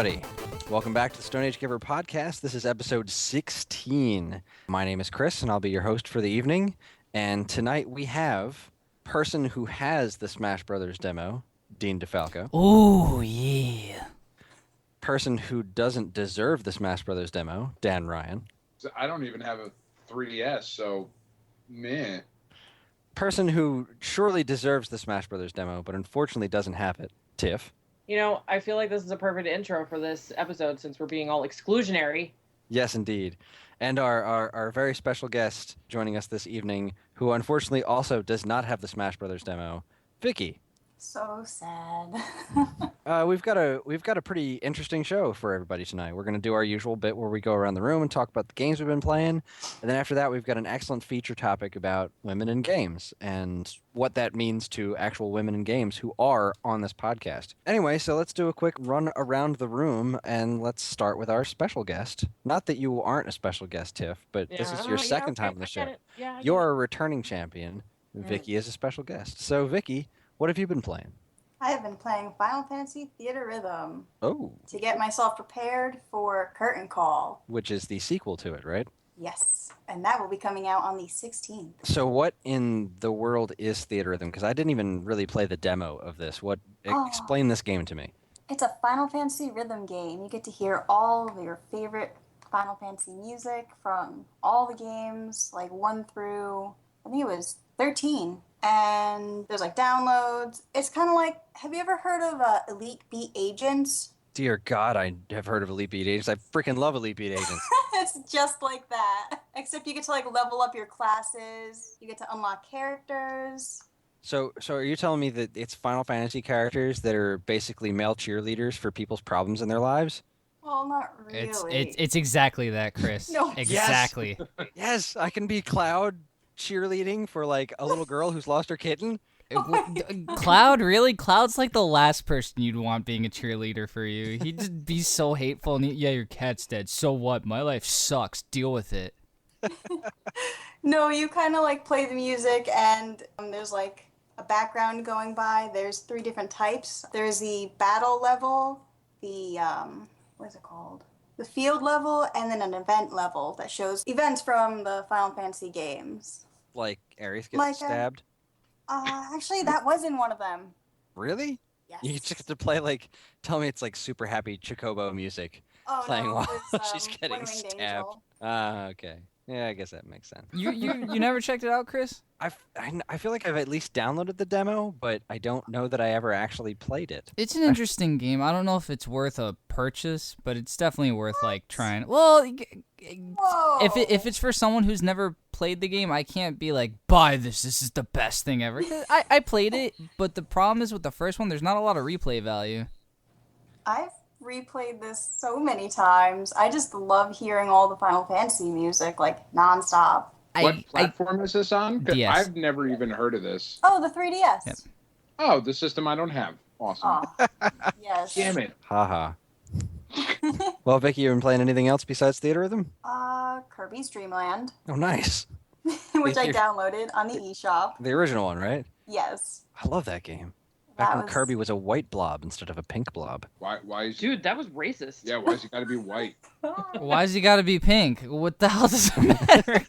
everybody. Welcome back to the Stone Age Giver podcast. This is episode 16. My name is Chris, and I'll be your host for the evening. And tonight we have person who has the Smash Brothers demo, Dean DeFalco. Oh, yeah. Person who doesn't deserve the Smash Brothers demo, Dan Ryan. I don't even have a 3DS, so meh. Person who surely deserves the Smash Brothers demo, but unfortunately doesn't have it, Tiff. You know, I feel like this is a perfect intro for this episode since we're being all exclusionary. Yes, indeed. And our very special guest joining us this evening, who unfortunately also does not have the Smash Brothers demo, Vicky. So sad. We've got a pretty interesting show for everybody tonight. We're going to do our usual bit where we go around the room and talk about the games we've been playing, and then after that we've got an excellent feature topic about women in games and what that means to actual women in games who are on this podcast. Anyway, so let's do a quick run around the room, and let's start with our special guest. Not that you aren't a special guest, Tiff, but this is your second time on the show. You're a returning champion. Vicky is a special guest. So, Vicky, what have you been playing? I have been playing Final Fantasy Theatrhythm. Oh. To get myself prepared for Curtain Call. Which is the sequel to it, right? Yes, and that will be coming out on the 16th. So what in the world is Theatrhythm? Because I didn't even really play the demo of this. Explain this game to me. It's a Final Fantasy rhythm game. You get to hear all of your favorite Final Fantasy music from all the games, like 1 through, I think it was 13. And there's like downloads. It's kind of like, have you ever heard of Elite Beat Agents? Dear God, I have heard of Elite Beat Agents. I freaking love Elite Beat Agents. It's just like that. Except you get to like level up your classes. You get to unlock characters. So are you telling me that it's Final Fantasy characters that are basically male cheerleaders for people's problems in their lives? Well, not really. It's exactly that, Chris. No. Exactly. Yes, I can be Cloud cheerleading for like a little girl who's lost her kitten. Cloud, really? Cloud's like the last person you'd want being a cheerleader for you. He'd just be so hateful. And yeah, your cat's dead. So what? My life sucks. Deal with it. No, you kind of like play the music and there's like a background going by. There's 3 different types. There's the battle level, the, what is it called? The field level, and then an event level that shows events from the Final Fantasy games. Like Ares gets stabbed? Actually, that was in one of them. Really? Yes. You just get to play like, tell me it's like super happy Chocobo music playing no, while was, she's getting One-Winged stabbed. Angel. Okay. Yeah, I guess that makes sense. You never checked it out, Chris? I feel like I've at least downloaded the demo, but I don't know that I ever actually played it. It's an interesting game. I don't know if it's worth a purchase, but it's definitely worth like trying. Well, Whoa. if it's for someone who's never played the game, I can't be like, buy this. This is the best thing ever. I played it, but the problem is with the first one, there's not a lot of replay value. I've replayed this so many times. I just love hearing all the Final Fantasy music, like, nonstop. What platform is this on? 'Cause DS. I've never even heard of this. Oh, the 3DS. Yep. Oh, the system I don't have. Awesome. Oh, yes. Damn it. Haha. Well, Vicky, you been playing anything else besides Theatrhythm? Kirby's Dream Land, Oh, nice. which I downloaded on the eShop. The original one, right? Yes. I love that game. Back That when was- Kirby was a white blob instead of a pink blob. Why is Dude, that was racist. Yeah, why's he gotta be white? Why's he gotta be pink? What the hell does it matter?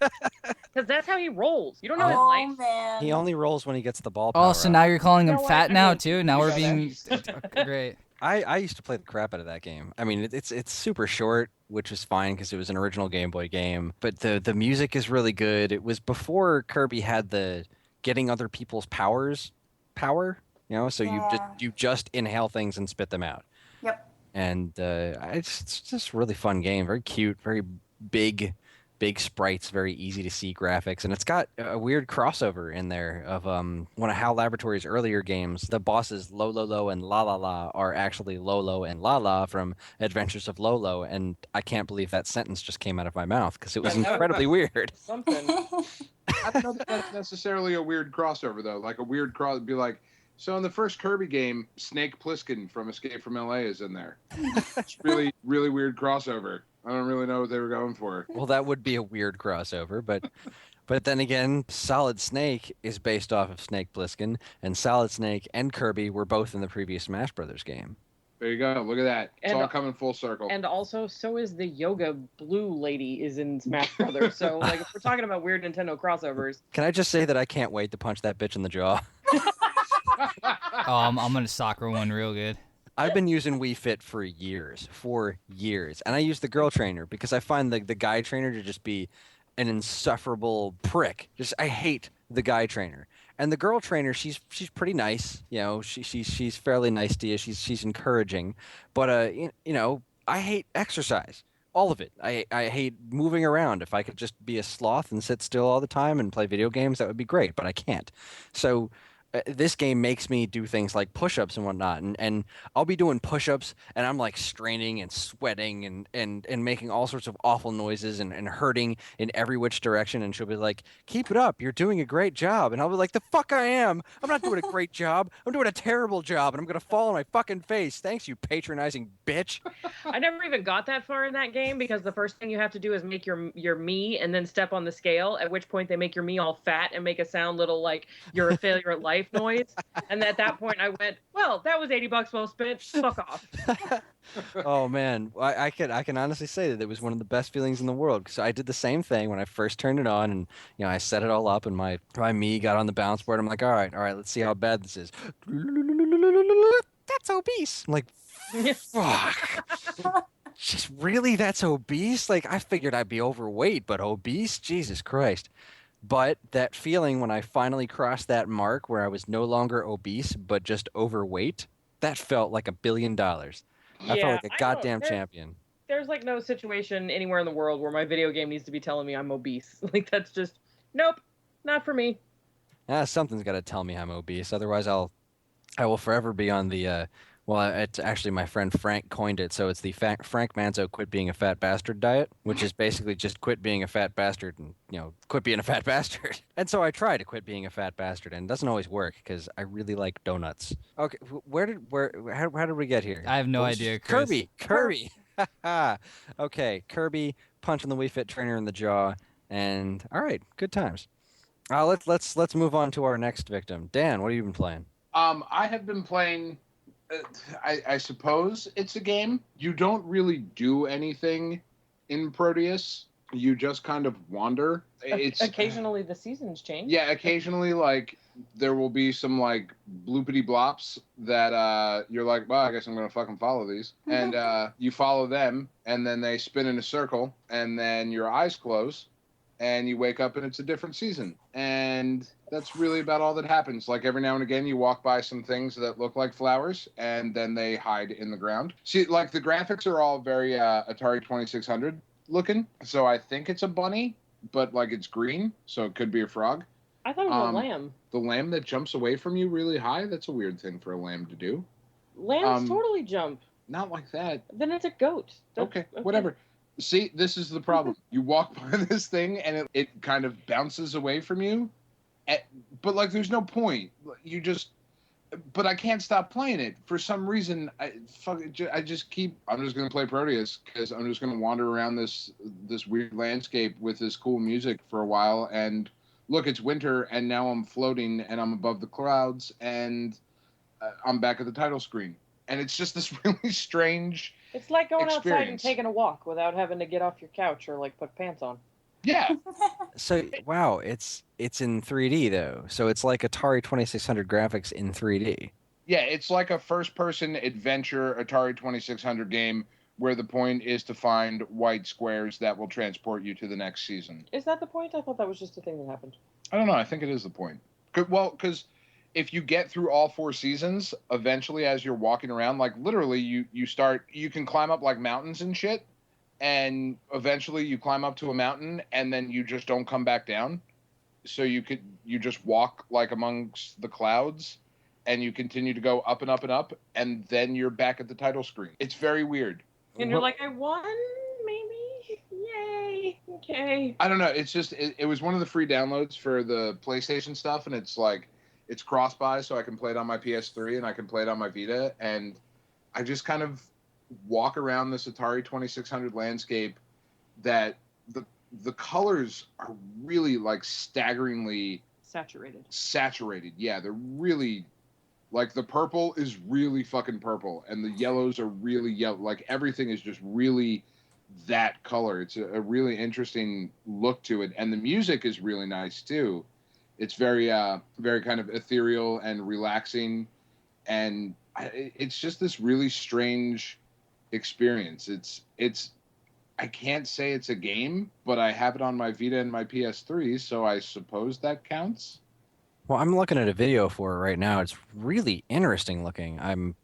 Because that's how he rolls. You don't know his Oh, life. man. He only rolls when he gets the ball power Oh, so up. now you're calling him You know what? fat I now mean, too? Now we're yeah, being great. I used to play the crap out of that game. I mean, it's super short, which is fine because it was an original Game Boy game. But the music is really good. It was before Kirby had the getting other people's power. So you just inhale things and spit them out. Yep. And it's just a really fun game. Very cute, very big sprites, very easy to see graphics, and it's got a weird crossover in there of one of HAL Laboratories' earlier games. The bosses Lolo and La La La are actually Lolo and La La from Adventures of Lolo, and I can't believe that sentence just came out of my mouth because it was incredibly weird. Something. I don't know that that's necessarily a weird crossover, though. Like a weird cross would be like, so in the first Kirby game, Snake Plissken from Escape from LA is in there. It's really, really weird crossover. I don't really know what they were going for. Well, that would be a weird crossover, but then again, Solid Snake is based off of Snake Plissken, and Solid Snake and Kirby were both in the previous Smash Brothers game. There you go. Look at that. It's And- all coming full circle. And also, so is the yoga blue lady is in Smash Brothers. So, like, if we're talking about weird Nintendo crossovers, Can I just say that I can't wait to punch that bitch in the jaw? Oh, I'm gonna soccer one real good. I've been using Wii Fit for years, and I use the girl trainer because I find the guy trainer to just be an insufferable prick. I hate the guy trainer, and the girl trainer, she's pretty nice. You know, she's fairly nice to you. She's encouraging, but you know, I hate exercise. All of it. I hate moving around. If I could just be a sloth and sit still all the time and play video games, that would be great, but I can't. So this game makes me do things like push-ups and whatnot, and I'll be doing push-ups and I'm like straining and sweating and making all sorts of awful noises and hurting in every which direction, and she'll be like, keep it up, you're doing a great job, and I'll be like, the fuck I am, I'm not doing a great job, I'm doing a terrible job, and I'm gonna fall on my fucking face, thanks you patronizing bitch. I never even got that far in that game because the first thing you have to do is make your me and then step on the scale, at which point they make your me all fat and make a sound little like you're a failure at life noise. And at that point I went, well, that was $80 well spent. Fuck off. Oh man, I can honestly say that it was one of the best feelings in the world, because I did the same thing when I first turned it on, and you know, I set it all up, and my me got on the bounce board. I'm like, all right, let's see how bad this is. That's obese. I'm like, fuck. Just really, that's obese? Like, I figured I'd be overweight, but obese? Jesus Christ. But that feeling when I finally crossed that mark where I was no longer obese, but just overweight, that felt like $1 billion. I felt like a goddamn champion. There's like no situation anywhere in the world where my video game needs to be telling me I'm obese. Like, that's just, nope, not for me. Something's got to tell me I'm obese. Otherwise, I will forever be on the, well, it's actually my friend Frank coined it. So it's the Frank Manzo quit being a fat bastard diet, which is basically just quit being a fat bastard and, you know, quit being a fat bastard. And so I try to quit being a fat bastard, and it doesn't always work because I really like donuts. Okay, how did we get here? I have no idea, Chris. Kirby. Okay, Kirby punching the Wii Fit trainer in the jaw, and all right, good times. Let's move on to our next victim. Dan, what have you been playing? I have been playing. I suppose it's a game. You don't really do anything in Proteus. You just kind of wander. It's occasionally the seasons change. Yeah, occasionally, like, there will be some like bloopity blops that you're like, well, I guess I'm gonna fucking follow these, and you follow them, and then they spin in a circle, and then your eyes close, and you wake up and it's a different season, and that's really about all that happens. Like, every now and again you walk by some things that look like flowers, and then they hide in the ground. See, like, the graphics are all very Atari 2600 looking, so I think it's a bunny, but like, it's green, so it could be a frog. I thought it was a lamb. The lamb that jumps away from you really high? That's a weird thing for a lamb to do. Lambs totally jump. Not like that. Then it's a goat. Okay, whatever. See, this is the problem. You walk by this thing, and it kind of bounces away from you. But, like, there's no point. You just... But I can't stop playing it. For some reason, I'm just going to play Proteus, because I'm just going to wander around this weird landscape with this cool music for a while, and... Look, it's winter, and now I'm floating, and I'm above the clouds, and I'm back at the title screen. And it's just this really strange It's like going experience. outside and taking a walk without having to get off your couch or, like, put pants on. Yeah. So, wow, it's in 3D, though. So it's like Atari 2600 graphics in 3D. Yeah, it's like a first-person adventure Atari 2600 game where the point is to find white squares that will transport you to the next season. Is that the point? I thought that was just a thing that happened. I don't know. I think it is the point. Well, because if you get through all 4 seasons, eventually as you're walking around, like, literally you can climb up, like, mountains and shit, and eventually you climb up to a mountain, and then you just don't come back down. So you just walk, like, amongst the clouds, and you continue to go up and up and up, and then you're back at the title screen. It's very weird. And you're like, I won? Maybe? Yay. Okay. I don't know. It's just, it was one of the free downloads for the PlayStation stuff, and it's like, it's cross-buy, so I can play it on my PS3 and I can play it on my Vita, and I just kind of walk around this Atari 2600 landscape that the colors are really, like, staggeringly... Saturated. Yeah, they're really, Like the purple is really fucking purple, and the yellows are really yellow. Like everything is just really that color. It's a really interesting look to it, and the music is really nice too. It's very very kind of ethereal and relaxing, and it's just this really strange experience. It's I can't say it's a game, but I have it on my Vita and my PS3, so I suppose that counts. Well, I'm looking at a video for it right now. It's really interesting looking. I'm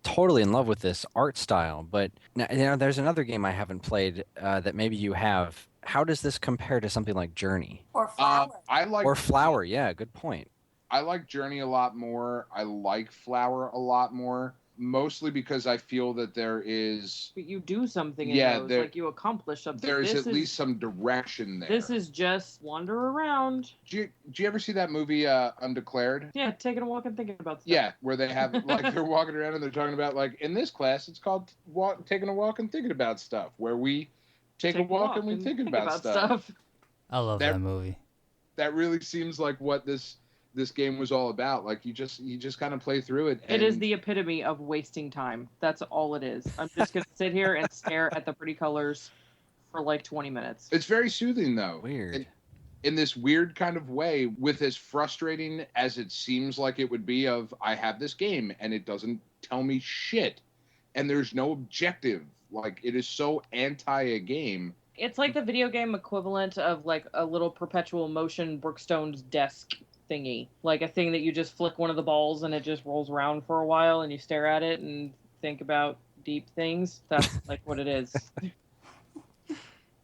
totally in love with this art style. But now, there's another game I haven't played that maybe you have. How does this compare to something like Journey Or Flower. or Flower? Yeah, good point. I like Journey a lot more. I like Flower a lot more, mostly because I feel that there is... But you do something in those, like you accomplish something. There is at least some direction there. This is just wander around. Do you ever see that movie Undeclared? Yeah, taking a walk and thinking about stuff. Yeah, where they have, like, they're walking around and they're talking about, like, in this class, it's called taking a walk and thinking about stuff, where we take a walk and we thinking about stuff. I love that movie. That really seems like what this game was all about. Like you just kind of play through it. It is the epitome of wasting time. That's all it is. I'm just gonna sit here and stare at the pretty colors for like 20 minutes. It's very soothing though. Weird. In this weird kind of way, with as frustrating as it seems like it would be of, I have this game and it doesn't tell me shit and there's no objective. Like it is so anti a game. It's like the video game equivalent of like a little perpetual motion Brookstone's desk thingy, like a thing that you just flick one of the balls and it just rolls around for a while and you stare at it and think about deep things. That's like what it is.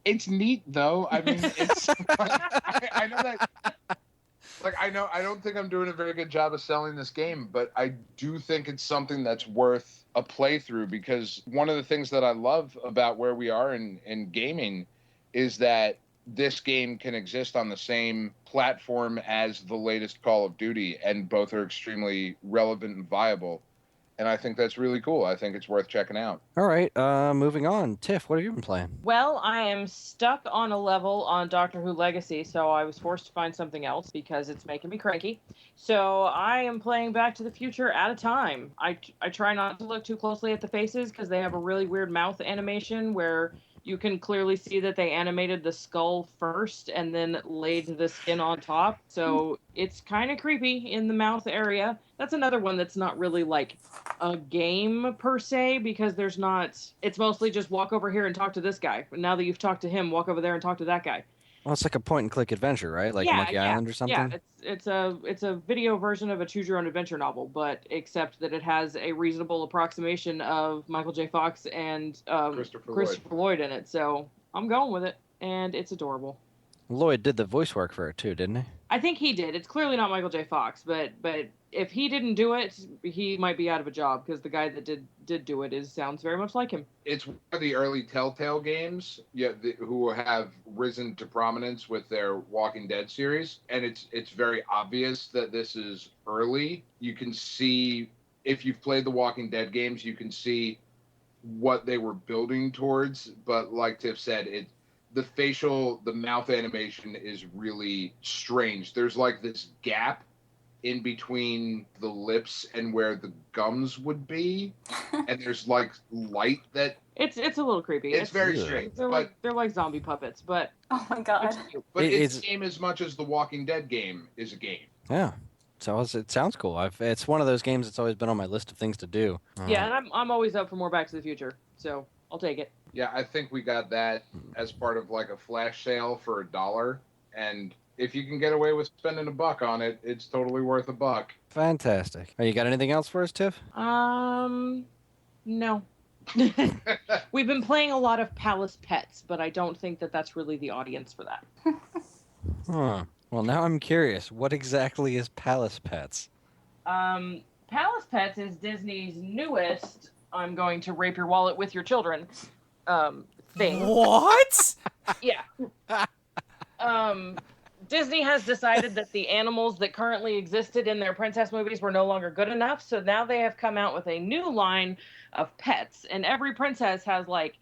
It's neat though. I mean, it's I know that. Like I don't think I'm doing a very good job of selling this game, but I do think it's something that's worth a playthrough, because one of the things that I love about where we are in gaming is that this game can exist on the same platform as the latest Call of Duty, and both are extremely relevant and viable. And I think that's really cool. I think it's worth checking out. All right, moving on. Tiff, what have you been playing? Well, I am stuck on a level on Doctor Who Legacy, so I was forced to find something else because it's making me cranky. So I am playing Back to the Future at a time. I try not to look too closely at the faces because they have a really weird mouth animation where you can clearly see that they animated the skull first and then laid the skin on top. So it's kind of creepy in the mouth area. That's another one that's not really like a game per se, because there's not... It's mostly just walk over here and talk to this guy. But now that you've talked to him, walk over there and talk to that guy. Well, it's like a point-and-click adventure, right? Like Monkey Island or something? Yeah, it's a video version of a choose-your-own-adventure novel, but except that it has a reasonable approximation of Michael J. Fox and Christopher Lloyd in it. So I'm going with it, and it's adorable. Lloyd did the voice work for it too, didn't he? I think he did. It's clearly not Michael J. Fox, but if he didn't do it, he might be out of a job, because the guy that did do it sounds very much like him. It's one of the early Telltale games, who have risen to prominence with their Walking Dead series, and it's very obvious that this is early. You can see, if you've played the Walking Dead games, you can see what they were building towards. But like Tiff said, the mouth animation is really strange. There's like this gap in between the lips and where the gums would be, and there's like light that... It's a little creepy. It's very strange. They're like zombie puppets, but... Oh my god. But it's a game as much as the Walking Dead game is a game. Yeah. So it sounds cool. It's one of those games that's always been on my list of things to do. Yeah, and I'm always up for more Back to the Future, so I'll take it. Yeah, I think we got that as part of like a flash sale for $1, and if you can get away with spending $1 on it, it's totally worth $1. Fantastic. You got anything else for us, Tiff? No. We've been playing a lot of Palace Pets, but I don't think that that's really the audience for that. Huh. Well, now I'm curious. What exactly is Palace Pets? Palace Pets is Disney's newest I'm going to rape your wallet with your children thing. What? Yeah. Disney has decided that the animals that currently existed in their princess movies were no longer good enough, so now they have come out with a new line of pets, and every princess has like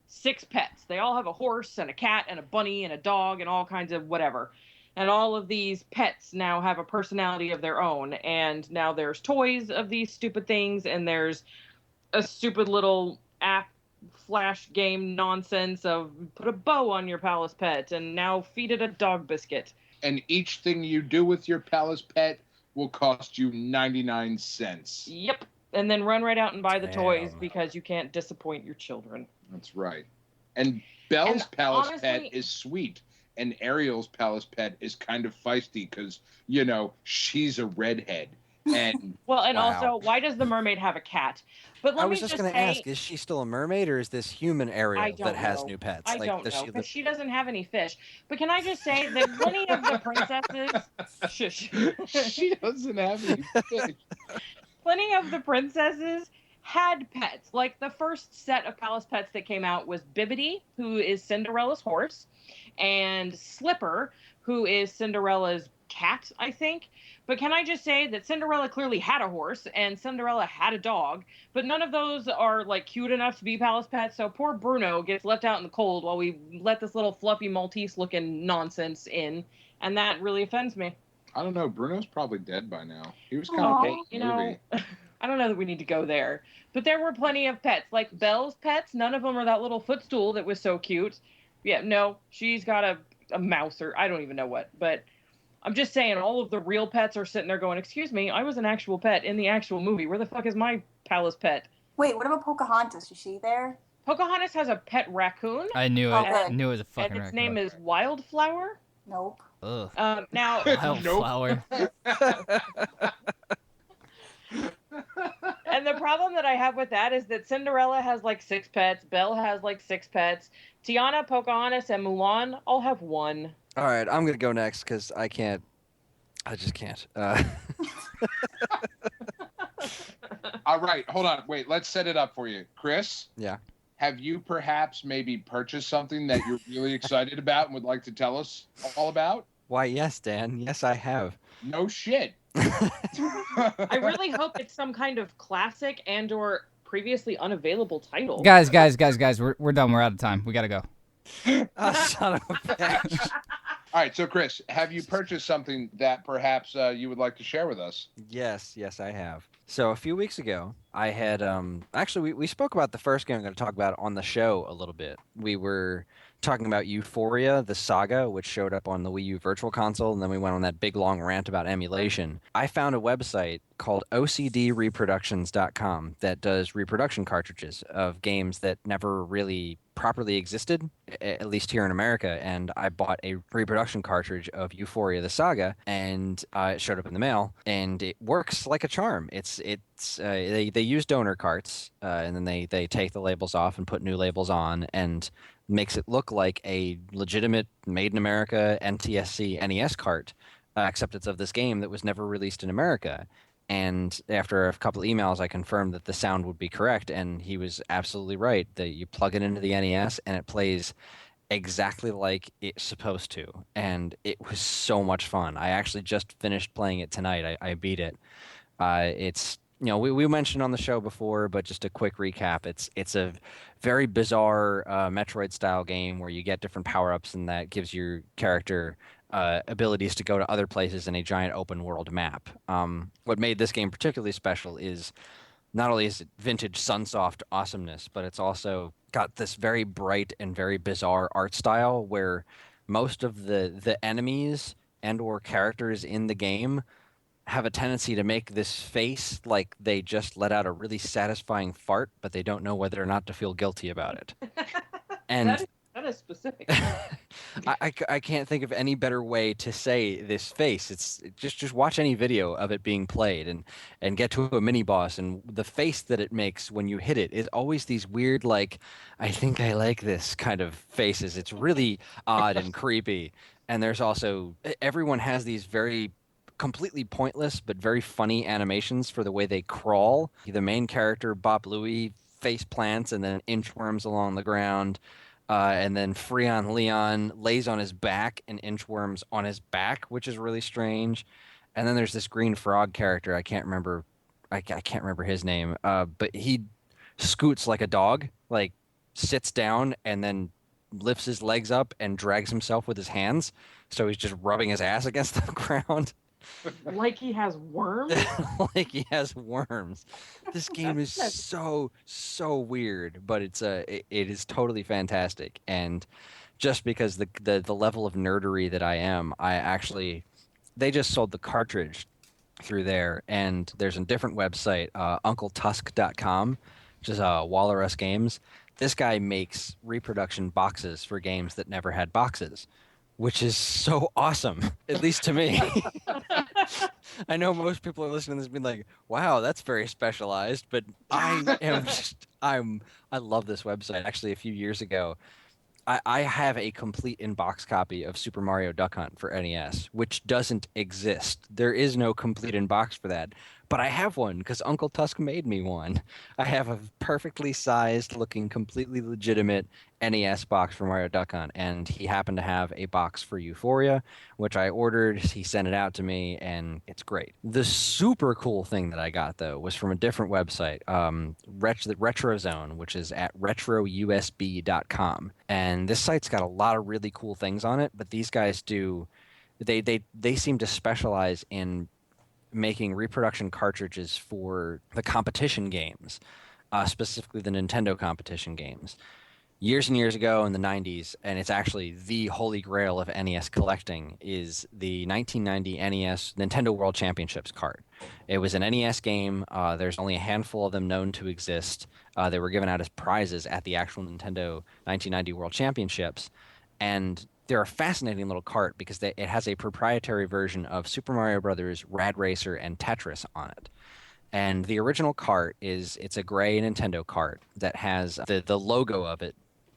6 pets. They all have a horse and a cat and a bunny and a dog and all kinds of whatever. And all of these pets now have a personality of their own. And now there's toys of these stupid things, and there's a stupid little app flash game nonsense of put a bow on your palace pet and now feed it a dog biscuit. And each thing you do with your palace pet will cost you 99 cents. Yep. And then run right out and buy the toys Damn. because you can't disappoint your children. That's right. And Belle's And palace honestly- pet is sweet. And Ariel's palace pet is kind of feisty because, you know, she's a redhead. And Well, and Wow. also, why does the mermaid have a cat? But let I was me just just going to say, ask, is she still a mermaid or is this human Ariel I don't that has know. new pets? I Like, don't does know, she because she doesn't have any fish. But can I just say that plenty of the princesses... Shush. she doesn't have any fish. Plenty of the princesses had pets. Like, the first set of palace pets that came out was Bibbidi, who is Cinderella's horse, and Slipper, who is Cinderella's cat, I think. But can I just say that Cinderella clearly had a horse and Cinderella had a dog, but none of those are like cute enough to be palace pets. So poor Bruno gets left out in the cold while we let this little fluffy Maltese looking nonsense in, and that really offends me. I don't know. Bruno's probably dead by now. He was kind Aw. of Okay, cool you in the know, movie. I don't know that we need to go there, but there were plenty of pets. Like Belle's pets, none of them are that little footstool that was so cute. Yeah, no, she's got a mouse or I don't even know what, but I'm just saying all of the real pets are sitting there going, excuse me, I was an actual pet in the actual movie. Where the fuck is my palace pet? Wait, what about Pocahontas? Is she there? Pocahontas has a pet raccoon, I knew Oh, it. good. Knew it was a and fucking its raccoon. name is Wildflower. Nope. Ugh. Now, Wildflower. and the problem that I have with that is that Cinderella has like 6 pets, Belle has like 6 pets, Tiana, Pocahontas, and Mulan all have 1. All right, I'm going to go next because I can't. I just can't. All right, hold on. Wait, let's set it up for you. Chris? Yeah. Have you perhaps maybe purchased something that you're really excited about and would like to tell us all about? Why, yes, Dan. Yes, I have. No shit. I really hope it's some kind of classic and or previously unavailable title. Guys, we're done. We're out of time. We gotta go. Oh, son of a bitch. All right, so Chris, have you purchased something that perhaps you would like to share with us? Yes, I have. So a few weeks ago, I had actually we spoke about the first game I'm going to talk about on the show a little bit. We were talking about Ufouria, the Saga, which showed up on the Wii U Virtual Console, and then we went on that big long rant about emulation. I found a website called OCDReproductions.com that does reproduction cartridges of games that never really properly existed, at least here in America, and I bought a reproduction cartridge of Ufouria the Saga, and it showed up in the mail, and it works like a charm. They use donor carts, and then they take the labels off and put new labels on, and makes it look like a legitimate made in America NTSC NES cart, except it's of this game that was never released in America. And after a couple of emails, I confirmed that the sound would be correct, and he was absolutely right. That you plug it into the NES, and it plays exactly like it's supposed to. And it was so much fun. I actually just finished playing it tonight. I beat it. It's we mentioned on the show before, but just a quick recap. It's a very bizarre Metroid-style game where you get different power-ups, and that gives your character abilities to go to other places in a giant open world map. What made this game particularly special is not only is it vintage Sunsoft awesomeness, but it's also got this very bright and very bizarre art style where most of the enemies and or characters in the game have a tendency to make this face like they just let out a really satisfying fart, but they don't know whether or not to feel guilty about it. And that is specific. I can't think of any better way to say this face. It's just watch any video of it being played and get to a mini boss, and the face that it makes when you hit it is always these weird, like, I think I like this kind of faces. It's really odd and creepy. And there's also, everyone has these very completely pointless but very funny animations for the way they crawl. The main character, Bop Louie, face plants and then inchworms along the ground. And then Freon Leon lays on his back and inchworms on his back, which is really strange. And then there's this green frog character. I can't remember his name. But he scoots like a dog, like sits down and then lifts his legs up and drags himself with his hands. So he's just rubbing his ass against the ground. Like he has worms? Like he has worms. This game is so weird, but it is totally fantastic. And just because the level of nerdery that I am, they just sold the cartridge through there, and there's a different website, UncleTusk.com, which is Walrus Games. This guy makes reproduction boxes for games that never had boxes, which is so awesome, at least to me. I know most people are listening to this being like, wow, that's very specialized, but I love this website. Actually, a few years ago, I have a complete in-box copy of Super Mario Duck Hunt for NES, which doesn't exist. There is no complete in-box for that. But I have one because Uncle Tusk made me one. I have a perfectly sized looking, completely legitimate NES box for Mario Duck Hunt, and he happened to have a box for Ufouria, which I ordered. He sent it out to me, and it's great. The super cool thing that I got, though, was from a different website, RetroZone, which is at retrousb.com. And this site's got a lot of really cool things on it, but these guys they seem to specialize in making reproduction cartridges for the competition games, specifically the Nintendo competition games. Years and years ago in the 90s, and it's actually the holy grail of NES collecting, is the 1990 NES Nintendo World Championships cart. It was an NES game. There's only a handful of them known to exist. They were given out as prizes at the actual Nintendo 1990 World Championships. And they're a fascinating little cart because it has a proprietary version of Super Mario Brothers, Rad Racer, and Tetris on it. And the original cart it's a gray Nintendo cart that has the logo of it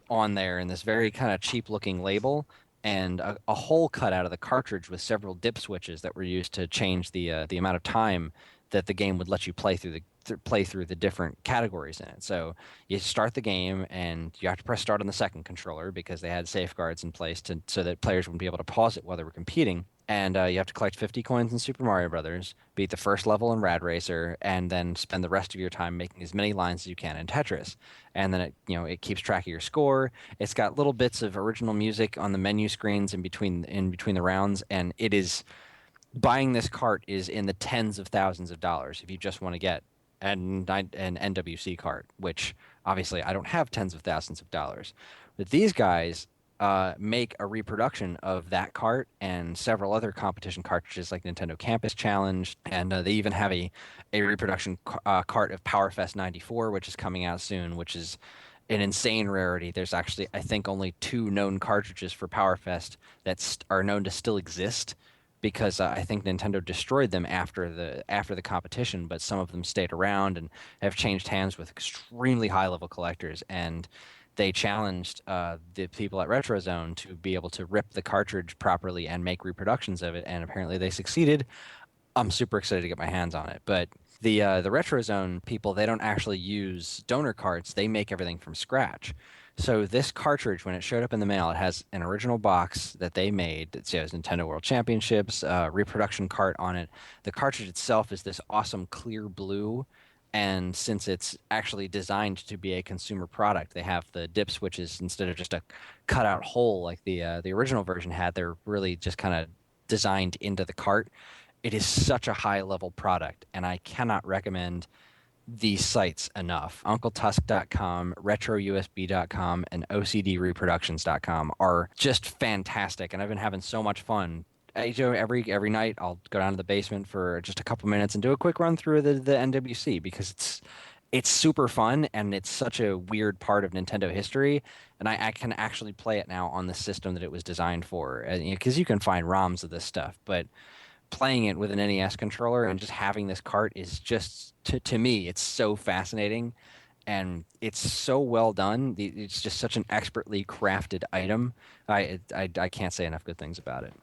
on there in this very kind of cheap looking label, and a hole cut out of the cartridge with several dip switches that were used to change the amount of time that the game would let you play through the different categories in it. So you start the game, and you have to press start on the second controller because they had safeguards in place so that players wouldn't be able to pause it while they were competing. And you have to collect 50 coins in Super Mario Brothers, beat the first level in Rad Racer, and then spend the rest of your time making as many lines as you can in Tetris. And then it keeps track of your score. It's got little bits of original music on the menu screens in between the rounds, and it is buying this cart is in the tens of thousands of dollars if you just want to get an NWC cart, which obviously I don't have tens of thousands of dollars. But these guys make a reproduction of that cart and several other competition cartridges like Nintendo Campus Challenge, and they even have a reproduction cart of PowerFest 94, which is coming out soon, which is an insane rarity. There's actually, I think, only 2 known cartridges for PowerFest that are known to still exist, because I think Nintendo destroyed them after the competition, but some of them stayed around and have changed hands with extremely high-level collectors. And they challenged the people at RetroZone to be able to rip the cartridge properly and make reproductions of it, and apparently they succeeded. I'm super excited to get my hands on it. But the RetroZone people, they don't actually use donor carts. They make everything from scratch. So this cartridge, when it showed up in the mail, it has an original box that they made that says Nintendo World Championships, reproduction cart on it. The cartridge itself is this awesome clear blue, and since it's actually designed to be a consumer product, they have the dip switches instead of just a cutout hole like the original version had. They're really just kind of designed into the cart. It is such a high-level product, and I cannot recommend these sites enough. UncleTusk.com, RetroUSB.com, and OCDReproductions.com are just fantastic, and I've been having so much fun. Every night I'll go down to the basement for just a couple minutes and do a quick run through the NWC, because it's super fun, and it's such a weird part of Nintendo history, and I can actually play it now on the system that it was designed for, because you can find ROMs of this stuff, but playing it with an NES controller and just having this cart is just, to me, it's so fascinating, and it's so well done. It's just such an expertly crafted item. I can't say enough good things about it.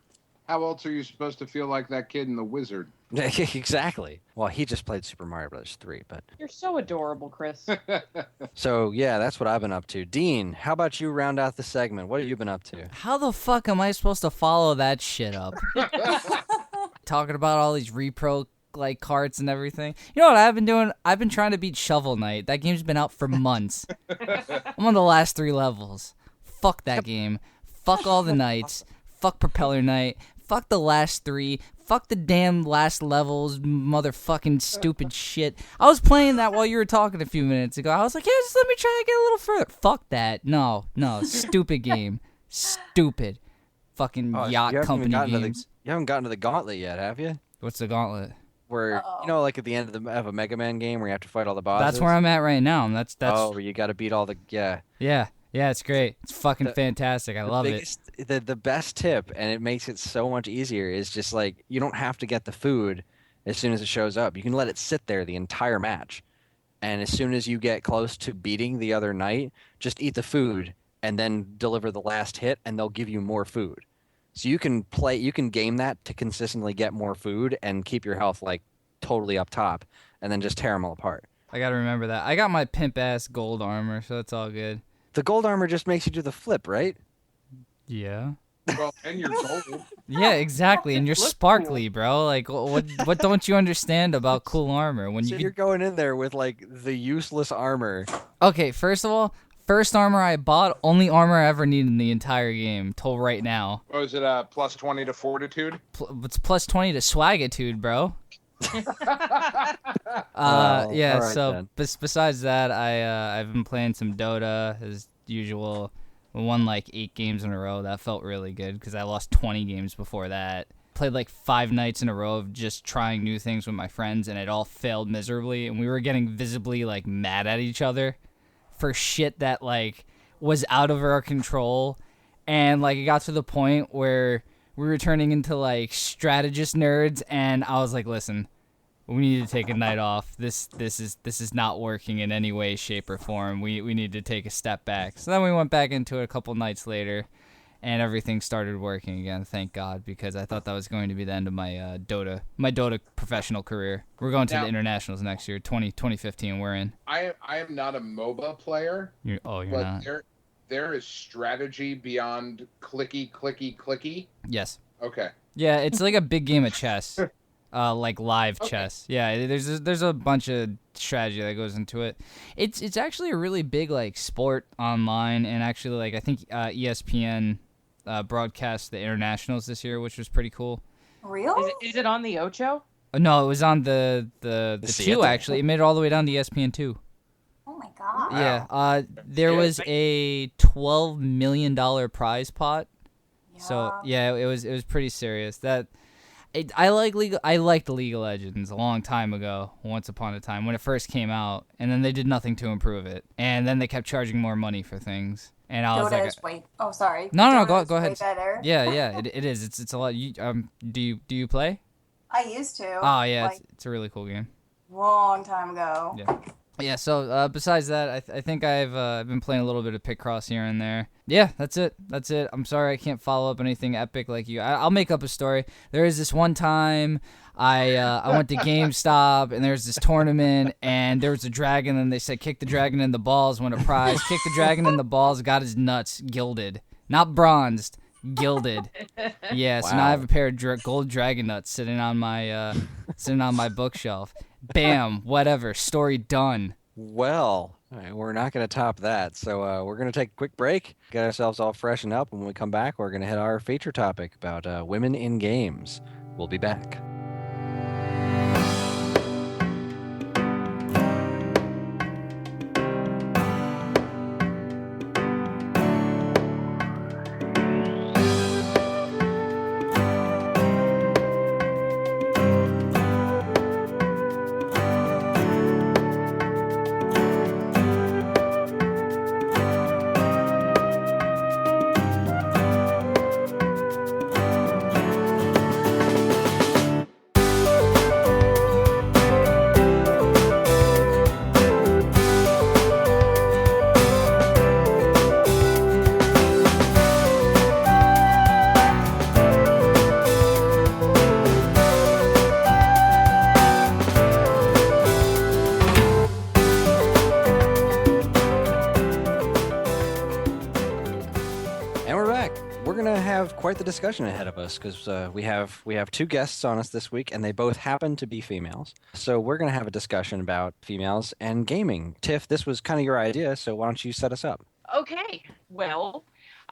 How else are you supposed to feel like that kid in The Wizard? Exactly. Well, he just played Super Mario Bros. 3, but... You're so adorable, Chris. So, yeah, that's what I've been up to. Dean, how about you round out the segment? What have you been up to? How the fuck am I supposed to follow that shit up? Talking about all these repro carts and everything. You know what I've been doing? I've been trying to beat Shovel Knight. That game's been out for months. I'm on the last 3 levels. Fuck that game. Fuck all the nights. Fuck Propeller Night. Fuck the last 3. Fuck the damn last levels, motherfucking stupid shit. I was playing that while you were talking a few minutes ago. I was like, yeah, just let me try to get a little further. Fuck that. No. Stupid game. Stupid. Fucking yacht company games. You haven't gotten to the gauntlet yet, have you? What's the gauntlet? Where, like at the end of a Mega Man game where you have to fight all the bosses? That's where I'm at right now. That's where you got to beat all the... Yeah, it's great. It's fucking fantastic. I love it. The best tip, and it makes it so much easier, is just like you don't have to get the food as soon as it shows up. You can let it sit there the entire match. And as soon as you get close to beating the other knight, just eat the food and then deliver the last hit, and they'll give you more food. So you can game that to consistently get more food and keep your health like totally up top, and then just tear them all apart. I gotta remember that. I got my pimp-ass gold armor, so it's all good. The gold armor just makes you do the flip, right? Yeah. Well, and you're gold. Yeah, exactly. And you're sparkly, bro. Like, what don't you understand about cool armor? You're going in there with, like, the useless armor. Okay, first of all, first armor I bought, only armor I ever needed in the entire game, till right now. Oh, is it plus 20 to fortitude? It's plus 20 to swagitude, bro. Right, so besides that, I've been playing some Dota as usual. I won like 8 games in a row. That felt really good because I lost 20 games before that. Played like 5 nights in a row of just trying new things with my friends, and it all failed miserably, and we were getting visibly like mad at each other for shit that like was out of our control, and like it got to the point where we were turning into like strategist nerds, and I was like, listen, we need to take a night off. This is not working in any way, shape, or form. We need to take a step back. So then we went back into it a couple nights later, and everything started working again, thank God, because I thought that was going to be the end of my Dota professional career. We're going to the internationals next year, 2015 we're in. I am not a MOBA player. You're but not? There is strategy beyond clicky. Yes. Okay. Yeah, it's like a big game of chess. Like live chess. Yeah, there's a bunch of strategy that goes into it. It's actually a really big like sport online, and actually like I think ESPN broadcast the internationals this year, which was pretty cool. Really? Is it on the Ocho? No, it was on the 2 actually. It made it all the way down to ESPN 2. Oh my god. Yeah. There was a $12 million prize pot. Yeah. So yeah, it was pretty serious. I liked League of Legends a long time ago, once upon a time, when it first came out, and then they did nothing to improve it. And then they kept charging more money for things. And I was Dota like, is way... Oh, sorry. No, Dota go is ahead. Way better. Yeah, it is. It's a lot. Do you play? I used to. Oh yeah, like, it's a really cool game. long time ago. Yeah. So besides that, I think I've been playing a little bit of Picross here and there. Yeah, that's it. I'm sorry I can't follow up anything epic like you. I'll make up a story. There is this one time I went to GameStop, and there's this tournament, and there was a dragon, and they said kick the dragon in the balls, win a prize. Kick the dragon in the balls, got his nuts gilded, not bronzed, gilded. Yeah, so now I have a pair of gold dragon nuts sitting on my bookshelf. Bam, whatever, story done. Well, all right, we're not going to top that, so we're going to take a quick break, get ourselves all freshened up, and when we come back, we're going to hit our feature topic about women in games. We'll be back. Quite the discussion ahead of us because we have 2 guests on us this week, and they both happen to be females. So we're going to have a discussion about females and gaming. Tiff, this was kind of your idea, so why don't you set us up? Okay. Well,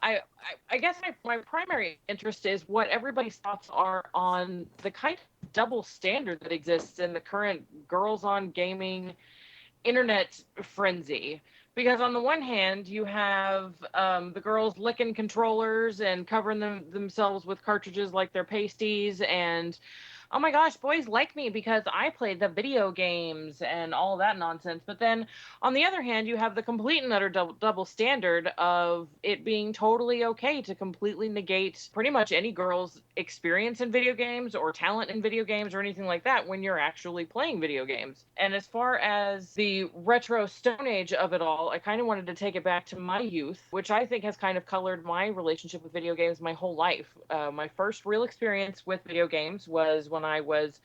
I guess my primary interest is what everybody's thoughts are on the kind of double standard that exists in the current girls on gaming internet frenzy. Because on the one hand, you have the girls licking controllers and covering themselves with cartridges like they're pasties, and oh my gosh, boys like me because I played the video games and all that nonsense. But then on the other hand, you have the complete and utter double standard of it being totally okay to completely negate pretty much any girl's experience in video games or talent in video games or anything like that when you're actually playing video games. And as far as the retro Stone Age of it all, I kind of wanted to take it back to my youth, which I think has kind of colored my relationship with video games my whole life. My first real experience with video games was when I was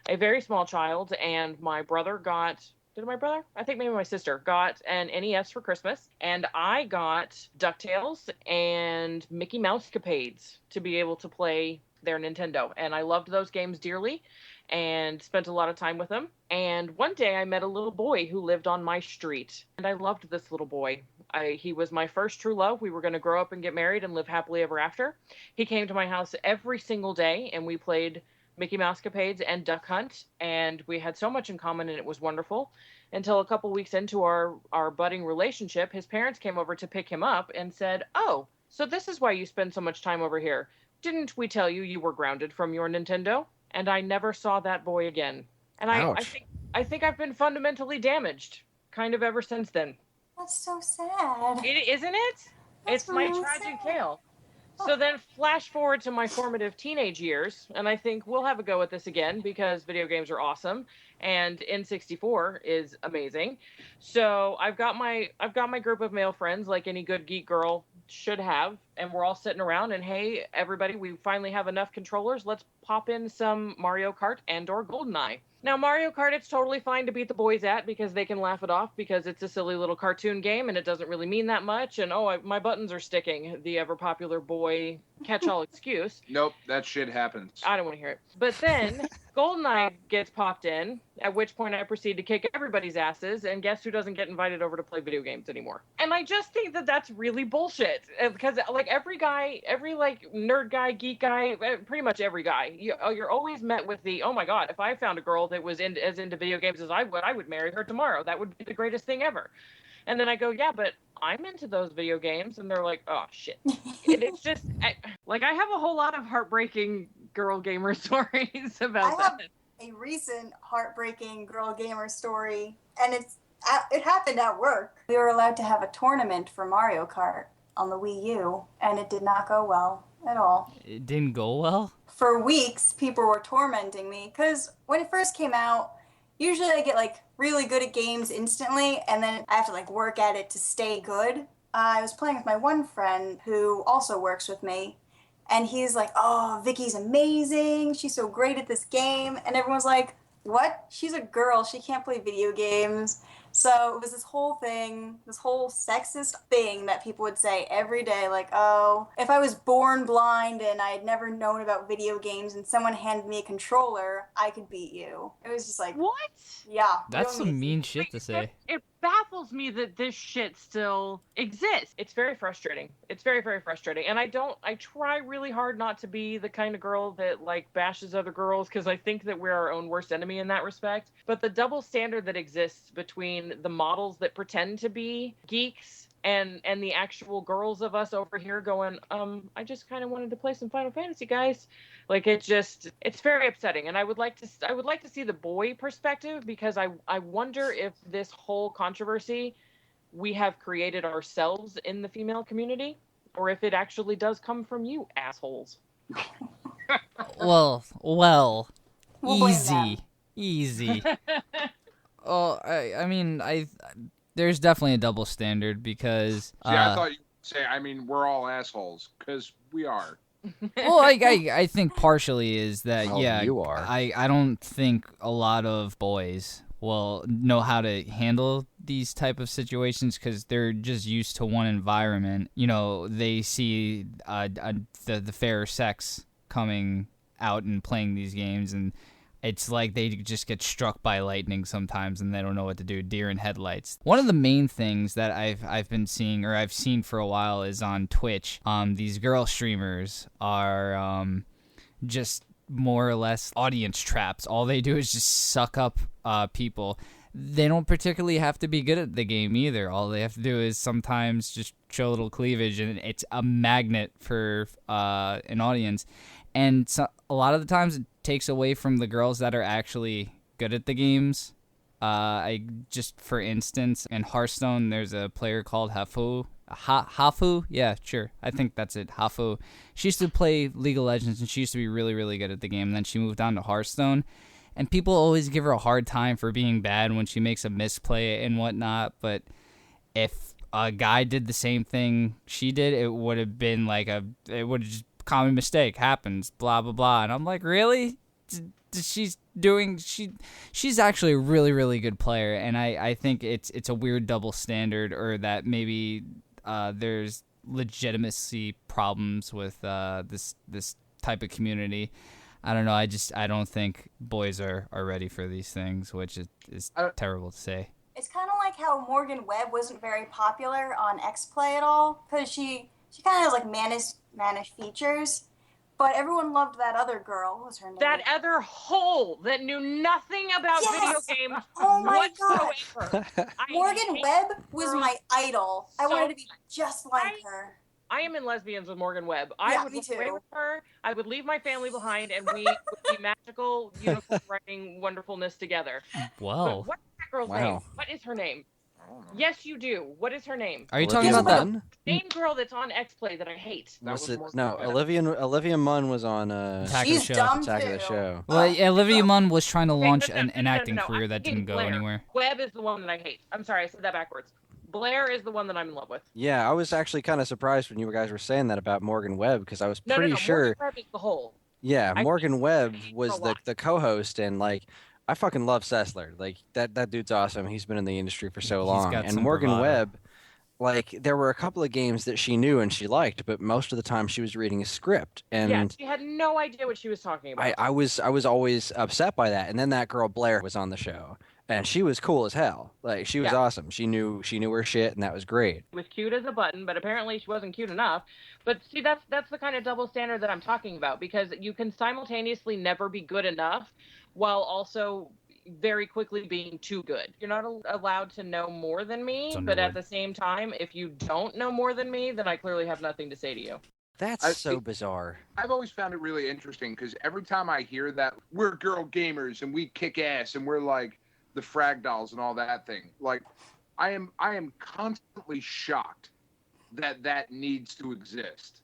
a very small child, and my brother got, I think maybe my sister got an NES for Christmas, and I got DuckTales and Mickey Mouse Capades to be able to play their Nintendo. And I loved those games dearly and spent a lot of time with them. And one day I met a little boy who lived on my street, and I loved this little boy. He was my first true love. We were going to grow up and get married and live happily ever after. He came to my house every single day, and we played Mickey Mouse Capades and Duck Hunt, and we had so much in common, and it was wonderful. Until a couple weeks into our budding relationship, his parents came over to pick him up and said, "Oh, so this is why you spend so much time over here. Didn't we tell you were grounded from your Nintendo?" And I never saw that boy again. And I think I've been fundamentally damaged kind of ever since then. That's so sad. Isn't it? That's It's my really tragic sad. tale. So then flash forward to my formative teenage years, and I think we'll have a go at this again because video games are awesome and N64 is amazing. So I've got my group of male friends like any good geek girl should have, and we're all sitting around and hey, everybody, we finally have enough controllers. Let's pop in some Mario Kart and or GoldenEye. Now, Mario Kart, it's totally fine to beat the boys at because they can laugh it off because it's a silly little cartoon game and it doesn't really mean that much. And, my buttons are sticking, the ever-popular boy catch-all excuse. Nope, that shit happens. I don't want to hear it. But then GoldenEye gets popped in, at which point I proceed to kick everybody's asses, and guess who doesn't get invited over to play video games anymore? And I just think that that's really bullshit. Because, every nerd guy, geek guy, pretty much every guy, you're always met with the, oh my god, if I found a girl that was as into video games as I would marry her tomorrow. That would be the greatest thing ever. And then I go, yeah, but I'm into those video games. And they're like, oh, shit. And it's just, I have a whole lot of heartbreaking girl gamer stories about I have that. a recent heartbreaking girl gamer story, and it happened at work. We were allowed to have a tournament for Mario Kart on the Wii U, and it did not go well at all. It didn't go well? For weeks, people were tormenting me, because when it first came out, usually I get really good at games instantly, and then I have to work at it to stay good. I was playing with my one friend who also works with me, and he's like, "Oh, Vicky's amazing. She's so great at this game." And everyone's like, "What? She's a girl. She can't play video games." So it was this whole thing, this whole sexist thing that people would say every day, "Oh, if I was born blind and I had never known about video games and someone handed me a controller, I could beat you." It was just like, What? yeah. That's real some mean. mean shit to say. It baffles me that this shit still exists. It's very frustrating. It's very, very frustrating. And I try really hard not to be the kind of girl that bashes other girls because I think that we're our own worst enemy in that respect. But the double standard that exists between the models that pretend to be geeks and the actual girls of us over here going, I just kind of wanted to play some Final Fantasy, guys. It's very upsetting. And I would like to see the boy perspective because I wonder if this whole controversy we have created ourselves in the female community, or if it actually does come from you assholes. Well, We'll blame easy. Oh, I mean, there's definitely a double standard because. See, I thought you would say, we're all assholes, because we are. Well, I think partially is that, Well, yeah, you are. I don't think a lot of boys will know how to handle these type of situations because they're just used to one environment. They see the fair sex coming out and playing these games, and It's like they just get struck by lightning sometimes and they don't know what to do. Deer in headlights. One of the main things that I've been seeing, or I've seen for a while, is on Twitch. These girl streamers are just more or less audience traps. All they do is just suck up people. They don't particularly have to be good at the game either. All they have to do is sometimes just show a little cleavage, and it's a magnet for an audience. And so, a lot of the times it takes away from the girls that are actually good at the games. For instance, in Hearthstone, there's a player called Hafu. Hafu? Yeah, sure. I think that's it. Hafu. She used to play League of Legends, and she used to be really, really good at the game. And then she moved on to Hearthstone. And people always give her a hard time for being bad when she makes a misplay and whatnot. But if a guy did the same thing she did, it would have been like it would have just common mistake happens, blah, blah, blah. And I'm like, really? She's actually a really, really good player. And I think it's a weird double standard, or that maybe there's legitimacy problems with this type of community. I don't know. I don't think boys are ready for these things, which is terrible to say. It's kind of like how Morgan Webb wasn't very popular on X-Play at all, because she kind of has like mannish features, but everyone loved that other girl. What was her name? That other hole that knew nothing about video games Oh my whatsoever. Morgan Webb was my idol. I wanted to be just like her. I am in lesbians with Morgan Webb. I would me look away too. with her. I would leave my family behind, and we would be magical, unicorn writing wonderfulness together. Whoa. But what's that girl's name? What is her name? Yes, you do. What is her name? Are you talking about that? Same girl that's on X-Play that I hate. Olivia Munn was on Attack She's of the Show. dumb Attack of too. the Show. Well, Olivia Munn was trying to launch No, an acting no, career I'm that thinking didn't go Blair. anywhere. Webb is the one that I hate. I'm sorry, I said that backwards. Blair is the one that I'm in love with. Yeah, I was actually kind of surprised when you guys were saying that about Morgan Webb, because I was No, pretty sure. Morgan Webb is the whole. Yeah, I Morgan hate- Webb I hate was her a lot. the co-host, and like I fucking love Sessler. Like that dude's awesome. He's been in the industry for so He's long. got And some Morgan bravado. Webb, like there were a couple of games that she knew and she liked, but most of the time she was reading a script. And Yeah, she had no idea what she was talking about. I was always upset by that. And then that girl Blair was on the show, and she was cool as hell. Like she was awesome. She knew her shit, and that was great. She was cute as a button, but apparently she wasn't cute enough. But see, that's the kind of double standard that I'm talking about, because you can simultaneously never be good enough while also very quickly being too good. You're not allowed to know more than me, but at the same time, if you don't know more than me, then I clearly have nothing to say to you. That's so bizarre. I've always found it really interesting, because every time I hear that we're girl gamers and we kick ass and we're like the frag dolls and all that thing, like I am constantly shocked that needs to exist.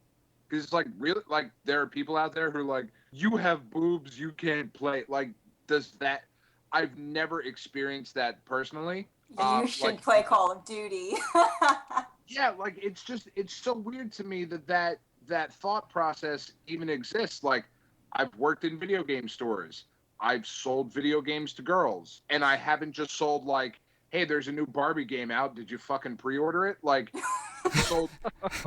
Because it's like, really, like there are people out there who are like, you have boobs, you can't play. Like, does that? I've never experienced that personally. You should play Call of Duty. Yeah, like it's so weird to me that thought process even exists. Like, I've worked in video game stores. I've sold video games to girls, and I haven't just sold like, hey, there's a new Barbie game out. Did you fucking pre-order it? Like, sold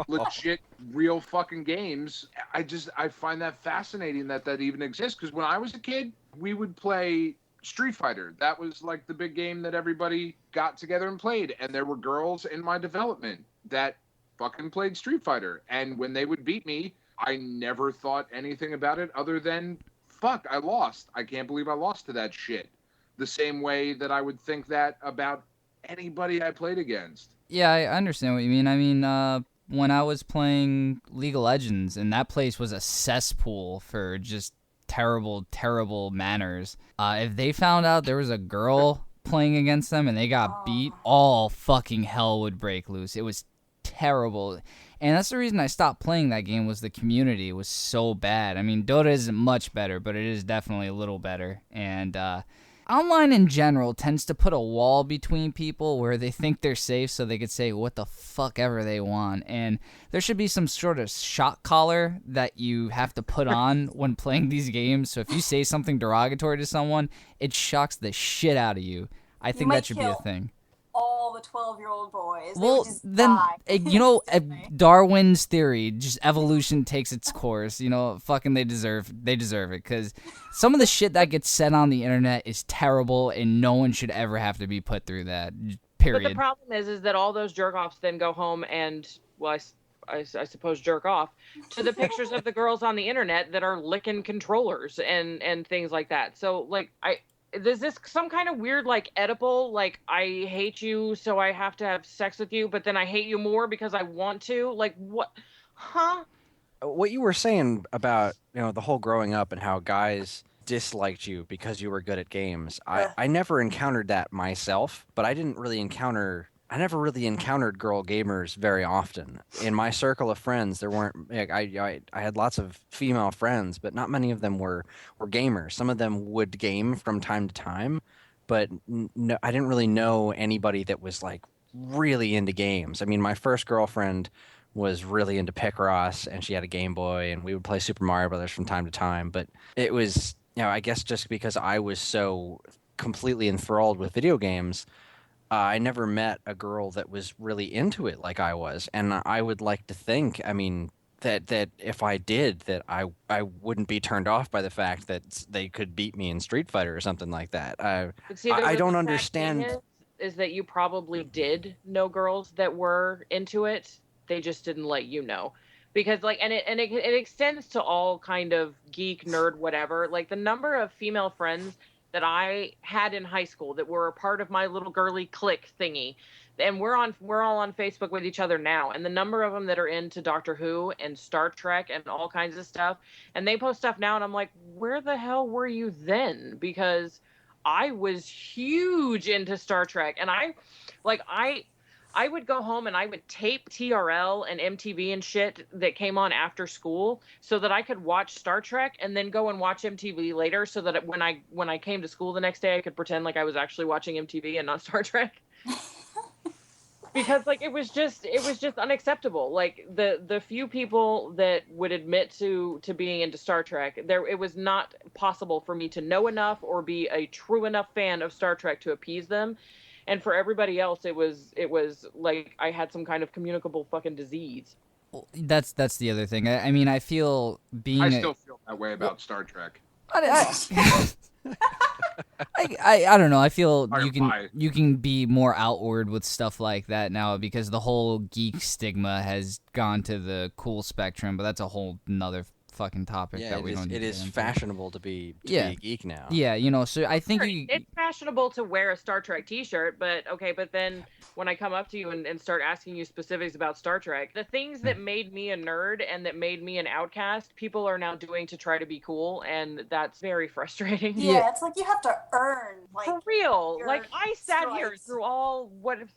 legit, real fucking games. I find that fascinating that even exists. Because when I was a kid, we would play Street Fighter. That was like the big game that everybody got together and played. And there were girls in my development that fucking played Street Fighter. And when they would beat me, I never thought anything about it other than, fuck, I lost. I can't believe I lost to that shit. The same way that I would think that about anybody I played against. Yeah, I understand what you mean. I mean, when I was playing League of Legends, and that place was a cesspool for just terrible, terrible manners. If they found out there was a girl playing against them and they got beat, all fucking hell would break loose. It was terrible. And that's the reason I stopped playing that game, was the community was so bad. I mean, Dota isn't much better, but it is definitely a little better. And online in general tends to put a wall between people where they think they're safe so they could say what the fuck ever they want. And there should be some sort of shock collar that you have to put on when playing these games. So if you say something derogatory to someone, it shocks the shit out of you. I think that should be a thing. all the 12-year-old boys. They Well, would just then, die instantly. Darwin's theory, just evolution takes its course. Fucking they deserve it, because some of the shit that gets said on the internet is terrible, and no one should ever have to be put through that. Period. But the problem is that all those jerk-offs then go home and, well, I suppose jerk off to the pictures of the girls on the internet that are licking controllers and things like that. So, like, is this some kind of weird, like, Oedipal, like, I hate you, so I have to have sex with you, but then I hate you more because I want to? Like, what? Huh? What you were saying about, the whole growing up and how guys disliked you because you were good at games. I never encountered that myself, but I never really encountered girl gamers very often. In my circle of friends, there weren't, I had lots of female friends, but not many of them were gamers. Some of them would game from time to time, but no, I didn't really know anybody that was like really into games. I mean, my first girlfriend was really into Picross, and she had a Game Boy, and we would play Super Mario Brothers from time to time, but it was, I guess just because I was so completely enthralled with video games, I never met a girl that was really into it like I was. And I would like to think, I mean, that if I did, that I wouldn't be turned off by the fact that they could beat me in Street Fighter or something like that. I don't understand. Is that you probably did know girls that were into it. They just didn't let you know. Because like, and it extends to all kind of geek, nerd, whatever. Like the number of female friends that I had in high school that were a part of my little girly clique thingy, and we're all on Facebook with each other now. And the number of them that are into Doctor Who and Star Trek and all kinds of stuff, and they post stuff now, and I'm like, where the hell were you then? Because I was huge into Star Trek, and I would go home and I would tape TRL and MTV and shit that came on after school so that I could watch Star Trek and then go and watch MTV later so that when I came to school the next day, I could pretend like I was actually watching MTV and not Star Trek. Because like it was just unacceptable. Like the few people that would admit to being into Star Trek, it was not possible for me to know enough or be a true enough fan of Star Trek to appease them. And for everybody else, it was like I had some kind of communicable fucking disease. Well, that's the other thing. I mean, I feel I still feel that way about Star Trek. I don't know. I feel you can be more outward with stuff like that now because the whole geek stigma has gone to the cool spectrum. But that's a whole nother fucking topic that we don't need to get into. It is fashionable to be a geek now. Yeah, so I think it's fashionable to wear a Star Trek t-shirt, but then when I come up to you and start asking you specifics about Star Trek, the things that made me a nerd and that made me an outcast, people are now doing to try to be cool, and that's very frustrating. Yeah, it's like you have to earn, like, for real. Like I sat here through all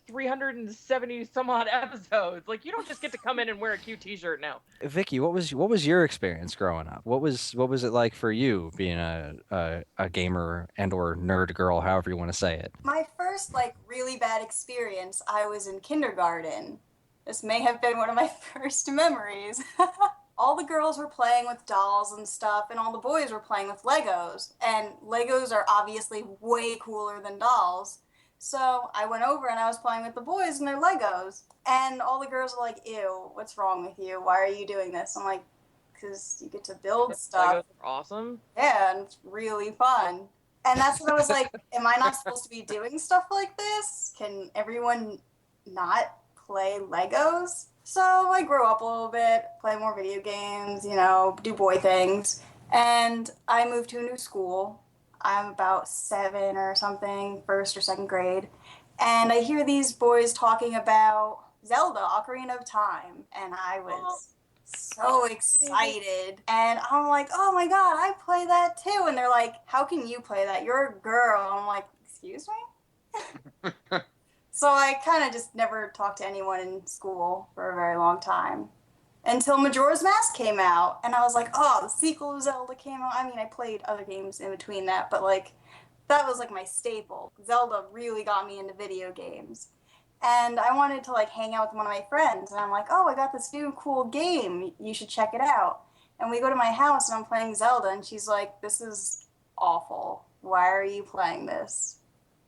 370 some odd episodes. Like you don't just get to come in and wear a cute t-shirt now. Vicky, what was your experience growing up? What was it like for you being a gamer and or nerd girl, however you want to say it? My first like really bad experience, I was in kindergarten. This may have been one of my first memories. All the girls were playing with dolls and stuff, and all the boys were playing with Legos. And Legos are obviously way cooler than dolls. So I went over and I was playing with the boys and their Legos. And all the girls were like, ew, what's wrong with you? Why are you doing this? I'm like, because you get to build stuff. Legos are awesome. Yeah, and it's really fun. And that's when I was like, am I not supposed to be doing stuff like this? Can everyone not play Legos? So I grew up a little bit, play more video games, do boy things. And I moved to a new school. I'm about 7 or something, first or second grade. And I hear these boys talking about Zelda, Ocarina of Time. And I was so excited. And I'm like, oh my god, I play that too. And they're like, how can you play that? You're a girl. I'm like, excuse me? So I kind of just never talked to anyone in school for a very long time. Until Majora's Mask came out. And I was like, oh, the sequel of Zelda came out. I mean, I played other games in between that, but like, that was like my staple. Zelda really got me into video games. And I wanted to like hang out with one of my friends. And I'm like, oh, I got this new cool game. You should check it out. And we go to my house and I'm playing Zelda. And she's like, this is awful. Why are you playing this?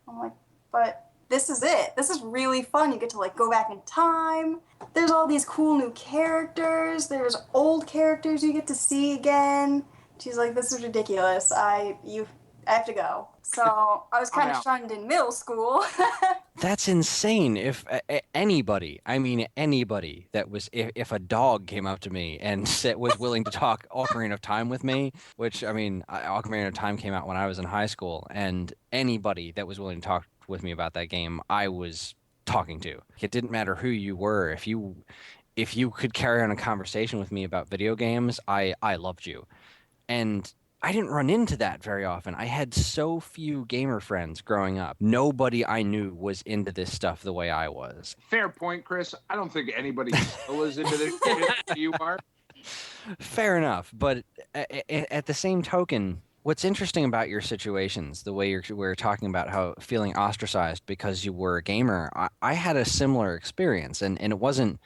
I'm like, but this is it. This is really fun. You get to like go back in time. There's all these cool new characters. There's old characters you get to see again. She's like, this is ridiculous. I have to go. So I was kind of shunned in middle school. That's insane. If anybody, I mean anybody, that was if a dog came up to me and was willing to talk Ocarina of Time with me, which I mean, Ocarina of Time came out when I was in high school, and anybody that was willing to talk with me about that game, I was talking to. It didn't matter who you were. If you could carry on a conversation with me about video games, I loved you. And I didn't run into that very often. I had so few gamer friends growing up. Nobody I knew was into this stuff the way I was. Fair point, Chris. I don't think anybody still is into this shit you are. Fair enough. But at the same token, what's interesting about your situations, the way we're talking about how feeling ostracized because you were a gamer, I had a similar experience. And it wasn't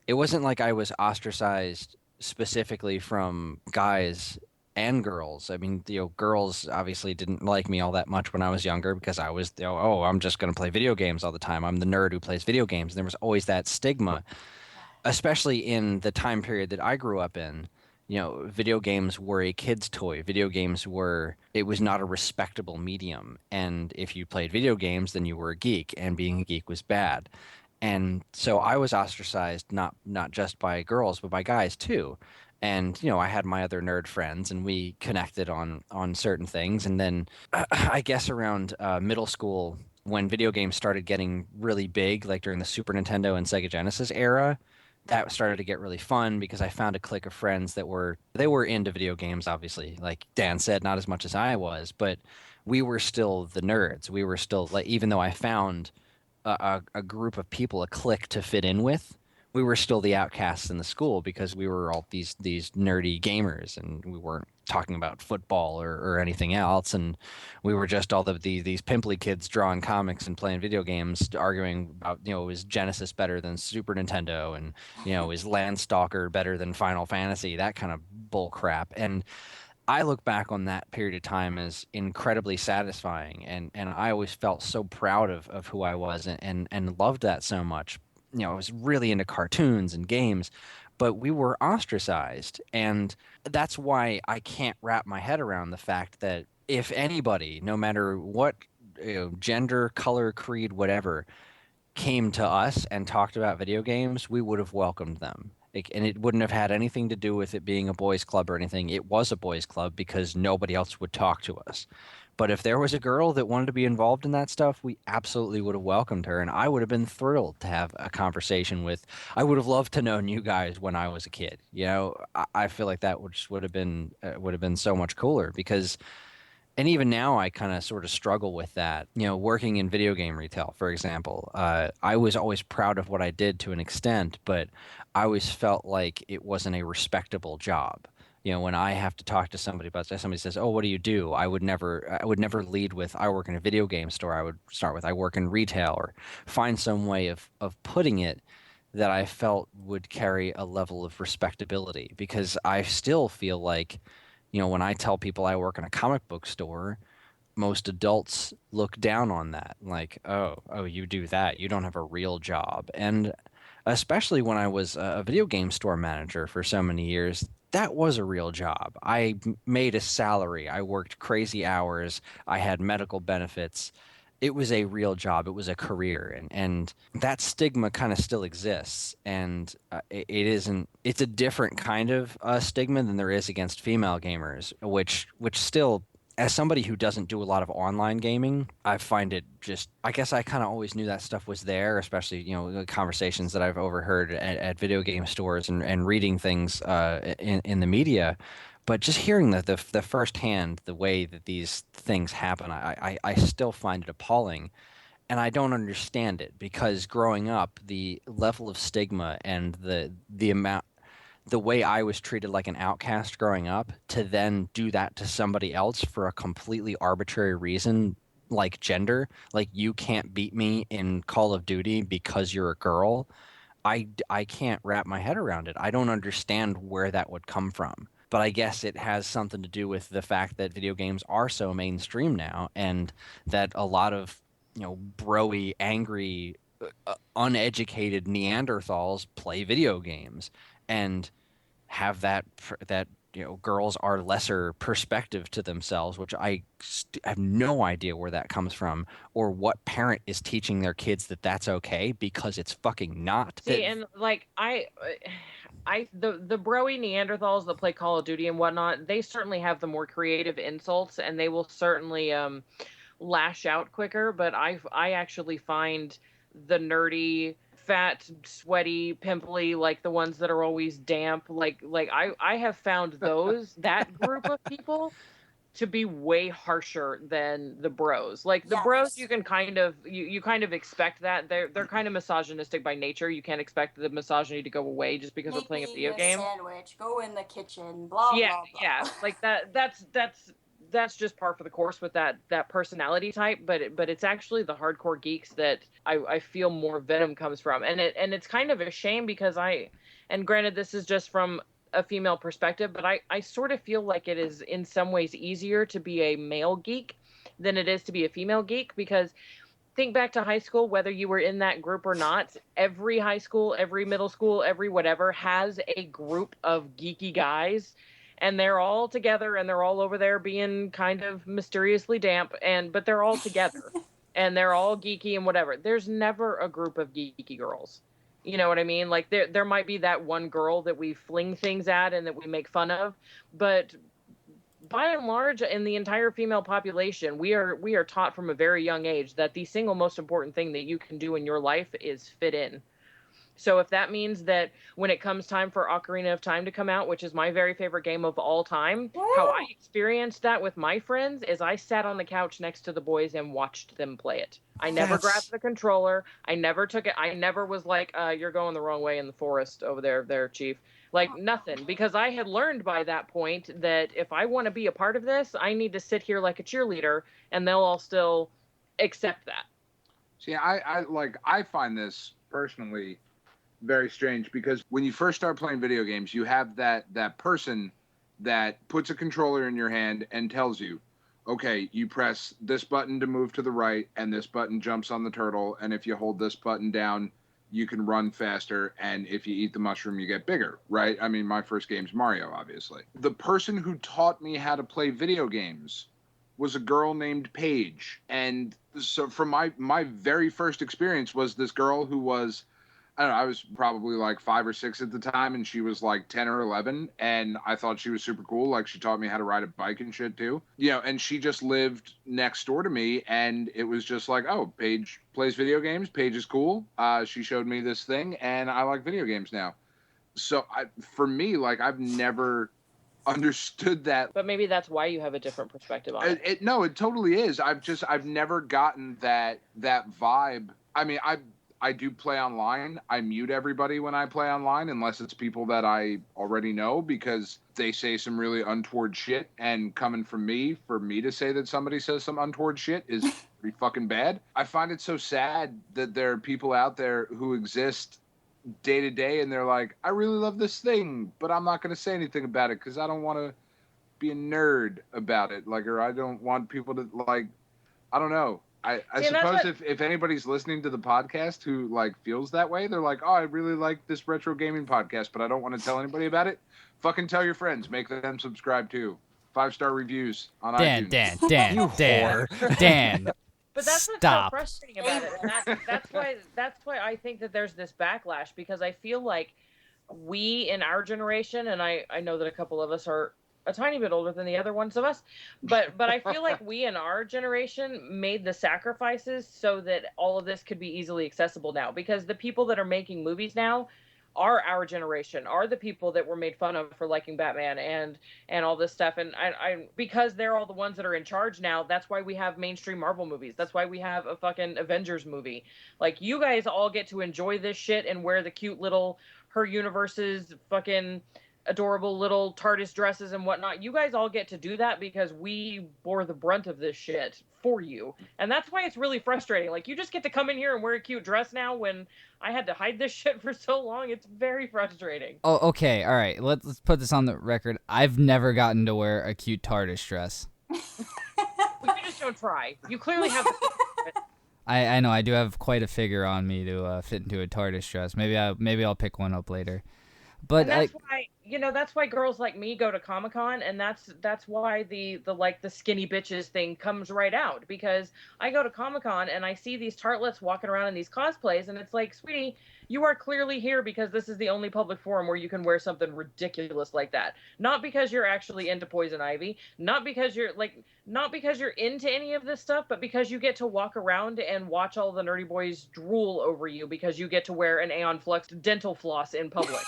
like I was ostracized specifically from guys and girls. I mean, girls obviously didn't like me all that much when I was younger because I was, I'm just going to play video games all the time. I'm the nerd who plays video games. And there was always that stigma, especially in the time period that I grew up in. Video games were a kid's toy. It was not a respectable medium. And if you played video games, then you were a geek, and being a geek was bad. And so I was ostracized not just by girls, but by guys too. And, I had my other nerd friends, and we connected on certain things. And then I guess around middle school, when video games started getting really big, like during the Super Nintendo and Sega Genesis era, that started to get really fun because I found a clique of friends that were into video games, obviously. Like Dan said, not as much as I was, but we were still the nerds. We were still, like, even though I found a group of people, a clique to fit in with, we were still the outcasts in the school because we were all these nerdy gamers, and we weren't talking about football or anything else, and we were just all these pimply kids drawing comics and playing video games, arguing about, was Genesis better than Super Nintendo, and is Landstalker better than Final Fantasy, that kind of bull crap. And I look back on that period of time as incredibly satisfying, and I always felt so proud of who I was and loved that so much. I was really into cartoons and games, but we were ostracized. And that's why I can't wrap my head around the fact that if anybody, no matter what gender, color, creed, whatever, came to us and talked about video games, we would have welcomed them. And it wouldn't have had anything to do with it being a boys' club or anything. It was a boys' club because nobody else would talk to us. But if there was a girl that wanted to be involved in that stuff, we absolutely would have welcomed her, and I would have been thrilled to have a conversation with. I would have loved to know you guys when I was a kid. I feel like that would have been so much cooler because, and even now I kind of sort of struggle with that. Working in video game retail, for example, I was always proud of what I did to an extent, but I always felt like it wasn't a respectable job. When I have to talk to somebody about that, somebody says, "Oh, what do you do?" I would never lead with, "I work in a video game store." I would start with, "I work in retail," or find some way of putting it that I felt would carry a level of respectability. Because I still feel like, when I tell people I work in a comic book store, most adults look down on that. Like, oh, you do that. You don't have a real job. And especially when I was a video game store manager for so many years, that was a real job. I made a salary. I worked crazy hours. I had medical benefits. It was a real job. It was a career. And that stigma kind of still exists. And it's a different kind of stigma than there is against female gamers, which still, as somebody who doesn't do a lot of online gaming, I find it just, I guess I kind of always knew that stuff was there, especially, the conversations that I've overheard at video game stores and reading things in the media. But just hearing the firsthand, the way that these things happen, I still find it appalling. And I don't understand it because growing up, the level of stigma and the way I was treated like an outcast growing up, to then do that to somebody else for a completely arbitrary reason, like gender, like you can't beat me in Call of Duty because you're a girl, I can't wrap my head around it. I don't understand where that would come from. But I guess it has something to do with the fact that video games are so mainstream now, and that a lot of broy, angry, uneducated Neanderthals play video games and have that girls are lesser perspective to themselves, which I have no idea where that comes from or what parent is teaching their kids that that's okay, because it's fucking not. See, and like the broy Neanderthals that play Call of Duty and whatnot, they certainly have the more creative insults, and they will certainly lash out quicker. But I actually find the nerdy, fat, sweaty, pimply, like the ones that are always damp, like I have found that group of people to be way harsher than the bros. Like the bros, you can kind of you kind of expect that they're kind of misogynistic by nature. You can't expect the misogyny to go away just because we're playing a video game. Sandwich, go in the kitchen, blah blah blah. Yeah, like that's just par for the course with that personality type, but it's actually the hardcore geeks that I feel more venom comes from, and it's kind of a shame because and granted this is just from a female perspective, but I sort of feel like it is in some ways easier to be a male geek than it is to be a female geek, because think back to high school, whether you were in that group or not, every high school, every middle school, every whatever has a group of geeky guys. And they're all together, and they're all over there being kind of mysteriously damp, but they're all together, and they're all geeky and whatever. There's never a group of geeky girls. You know what I mean? Like there might be that one girl that we fling things at and that we make fun of, but by and large, in the entire female population, we are taught from a very young age that the single most important thing that you can do in your life is fit in. So if that means that when it comes time for Ocarina of Time to come out, which is my very favorite game of all time, how I experienced that with my friends is I sat on the couch next to the boys and watched them play it. I never grabbed the controller. I never took it. I never was like, you're going the wrong way in the forest over there, Chief. Like nothing, because I had learned by that point that if I want to be a part of this, I need to sit here like a cheerleader, and they'll all still accept that. See, I find this personally very strange, because when you first start playing video games, you have that person that puts a controller in your hand and tells you, okay, you press this button to move to the right, and this button jumps on the turtle, and if you hold this button down, you can run faster, and if you eat the mushroom, you get bigger, right? I mean, my first game's Mario, obviously. The person who taught me how to play video games was a girl named Paige, and so from my very first experience was this girl who was, I don't know, I was probably like 5 or 6 at the time, and she was like 10 or 11, and I thought she was super cool. Like, she taught me how to ride a bike and shit too. And she just lived next door to me, and it was just like, oh, Paige plays video games. Paige is cool. She showed me this thing, and I like video games now. So for me, like, I've never understood that. But maybe that's why you have a different perspective on it. No, it totally is. I've never gotten that vibe. I mean, I do play online. I mute everybody when I play online, unless it's people that I already know, because they say some really untoward shit, and coming from me, for me to say that somebody says some untoward shit is pretty fucking bad. I find it so sad that there are people out there who exist day to day, and they're like, I really love this thing, but I'm not going to say anything about it because I don't want to be a nerd about it. Like, or I don't want people to, like, I don't know. I suppose if anybody's listening to the podcast who like feels that way, they're like, oh, I really like this retro gaming podcast, but I don't want to tell anybody about it. Fucking tell your friends. Make them subscribe too. 5-star reviews on iTunes. Dan. But that's what's so frustrating about it. And that's why I think that there's this backlash, because I feel like we in our generation, and I know that a couple of us are a tiny bit older than the other ones of us, but I feel like we in our generation made the sacrifices so that all of this could be easily accessible now, because the people that are making movies now are our generation, are the people that were made fun of for liking Batman and all this stuff, and I because they're all the ones that are in charge now. That's why we have mainstream Marvel movies. That's why we have a fucking Avengers movie. Like, you guys all get to enjoy this shit and wear the cute little Her Universe's fucking adorable little TARDIS dresses and whatnot. You guys all get to do that because we bore the brunt of this shit for you. And that's why it's really frustrating. Like, you just get to come in here and wear a cute dress now when I had to hide this shit for so long. It's very frustrating. Oh, okay. All right. Let's put this on the record. I've never gotten to wear a cute TARDIS dress. Well, you just don't try. You clearly have I know I do have quite a figure on me to fit into a TARDIS dress. Maybe I'll pick one up later. But and that's why that's why girls like me go to Comic-Con, and that's why the like the skinny bitches thing comes right out, because I go to Comic-Con and I see these tartlets walking around in these cosplays, and it's like, sweetie, you are clearly here because this is the only public forum where you can wear something ridiculous like that. Not because you're actually into Poison Ivy, not because you're into any of this stuff, but because you get to walk around and watch all the nerdy boys drool over you because you get to wear an Aeon Flux dental floss in public.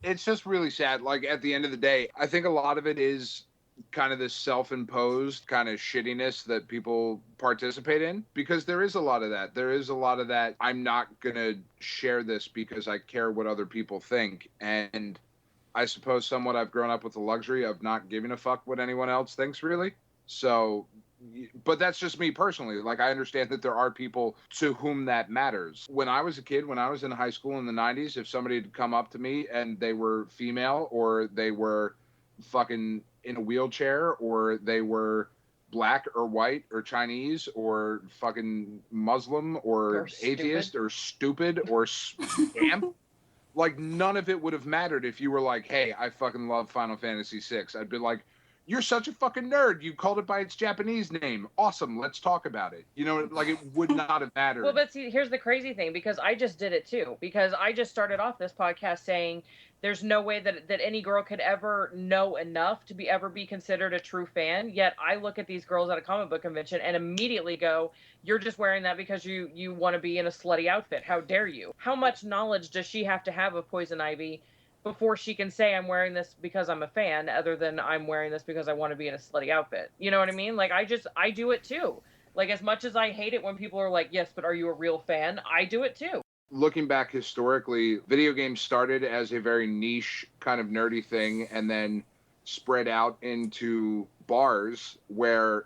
It's just really sad. Like, at the end of the day, I think a lot of it is kind of this self-imposed kind of shittiness that people participate in, because there is a lot of that. There is a lot of that, I'm not going to share this because I care what other people think. And I suppose somewhat I've grown up with the luxury of not giving a fuck what anyone else thinks, really. So, but that's just me personally. Like, I understand that there are people to whom that matters. When I was a kid, when I was in high school in the 90s, if somebody had come up to me and they were female, or they were fucking in a wheelchair, or they were black or white or Chinese or fucking Muslim or atheist or stupid or scamp, like, none of it would have mattered if you were like, hey, I fucking love Final Fantasy VI. I'd be like, you're such a fucking nerd. You called it by its Japanese name. Awesome. Let's talk about it. You know, like, it would not have mattered. Well, but see, here's the crazy thing, because I just did it too. Because I just started off this podcast saying there's no way that any girl could ever know enough to ever be considered a true fan. Yet I look at these girls at a comic book convention and immediately go, you're just wearing that because you want to be in a slutty outfit. How dare you? How much knowledge does she have to have of Poison Ivy before she can say I'm wearing this because I'm a fan, other than I'm wearing this because I want to be in a slutty outfit? You know what I mean? Like, I do it too. Like, as much as I hate it when people are like, yes, but are you a real fan? I do it too. Looking back historically, video games started as a very niche kind of nerdy thing and then spread out into bars, where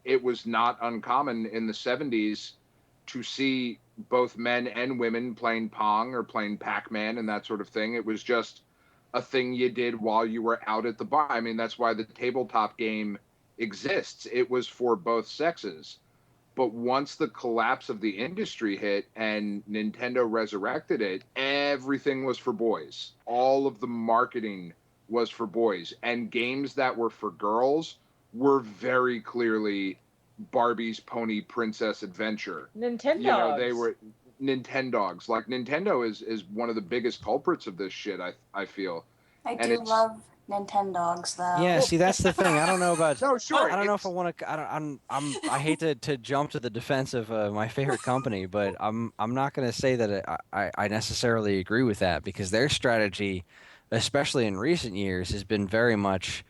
it was not uncommon in the 70s to see both men and women playing Pong or playing Pac-Man and that sort of thing. It was just a thing you did while you were out at the bar. I mean, that's why the tabletop game exists. It was for both sexes. But once the collapse of the industry hit and Nintendo resurrected it, everything was for boys. All of the marketing was for boys. And games that were for girls were very clearly Barbie's Pony Princess Adventure. Nintendo. You know, they were Nintendogs. Like, Nintendo is one of the biggest culprits of this shit, I feel. I do love Nintendogs, though. Yeah, see, that's the thing. I don't know about. No, sure. I don't know if I want to. I hate to jump to the defense of my favorite company, but I'm not going to say that I necessarily agree with that, because their strategy, especially in recent years, has been very much,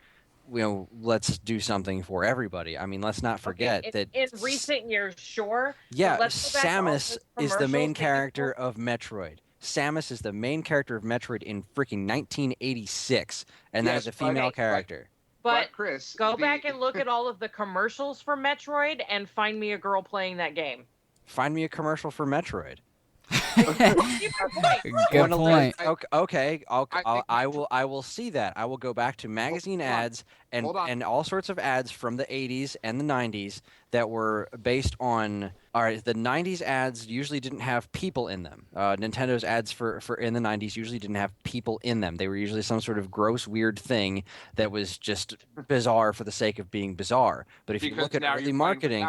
you know, let's do something for everybody. I mean, let's not forget that in recent years, sure. Yeah, let's go back to all Samus those is the main commercials character of Metroid. Samus is the main character of Metroid in freaking 1986, and that Yes, is a female character. But Chris, go back and look at all of the commercials for Metroid and find me a girl playing that game. Find me a commercial for Metroid. Good point. Okay, I will see that. I will go back to magazine ads and all sorts of ads from the 80s and the 90s that were based on. All right, the 90s ads usually didn't have people in them. Nintendo's ads for in the 90s usually didn't have people in them. They were usually some sort of gross, weird thing that was just bizarre for the sake of being bizarre. But if you look at early marketing.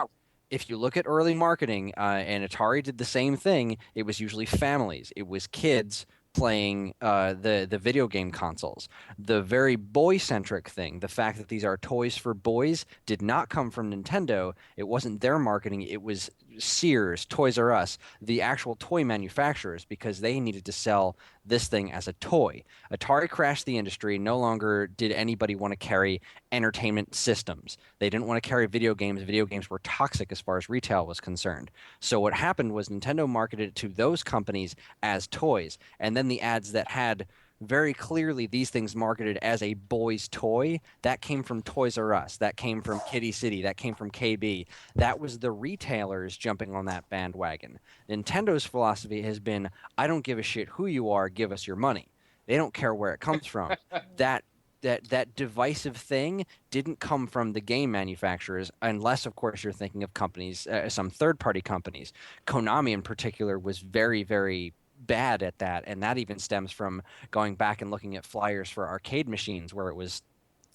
If you look at early marketing, and Atari did the same thing, it was usually families. It was kids playing the video game consoles. The very boy-centric thing, the fact that these are toys for boys, did not come from Nintendo. It wasn't their marketing. It was Sears, Toys R Us, the actual toy manufacturers, because they needed to sell this thing as a toy. Atari crashed the industry. No longer did anybody want to carry entertainment systems. They didn't want to carry video games. Video games were toxic as far as retail was concerned. So what happened was Nintendo marketed it to those companies as toys, and then the ads that had very clearly these things marketed as a boy's toy, that came from Toys R Us, that came from Kitty City, that came from KB. That was the retailers jumping on that bandwagon. Nintendo's philosophy has been, I don't give a shit who you are, give us your money. They don't care where it comes from. That that divisive thing didn't come from the game manufacturers, unless, of course, you're thinking of companies, some third-party companies. Konami, in particular, was very, very bad at that, and that even stems from going back and looking at flyers for arcade machines, where it was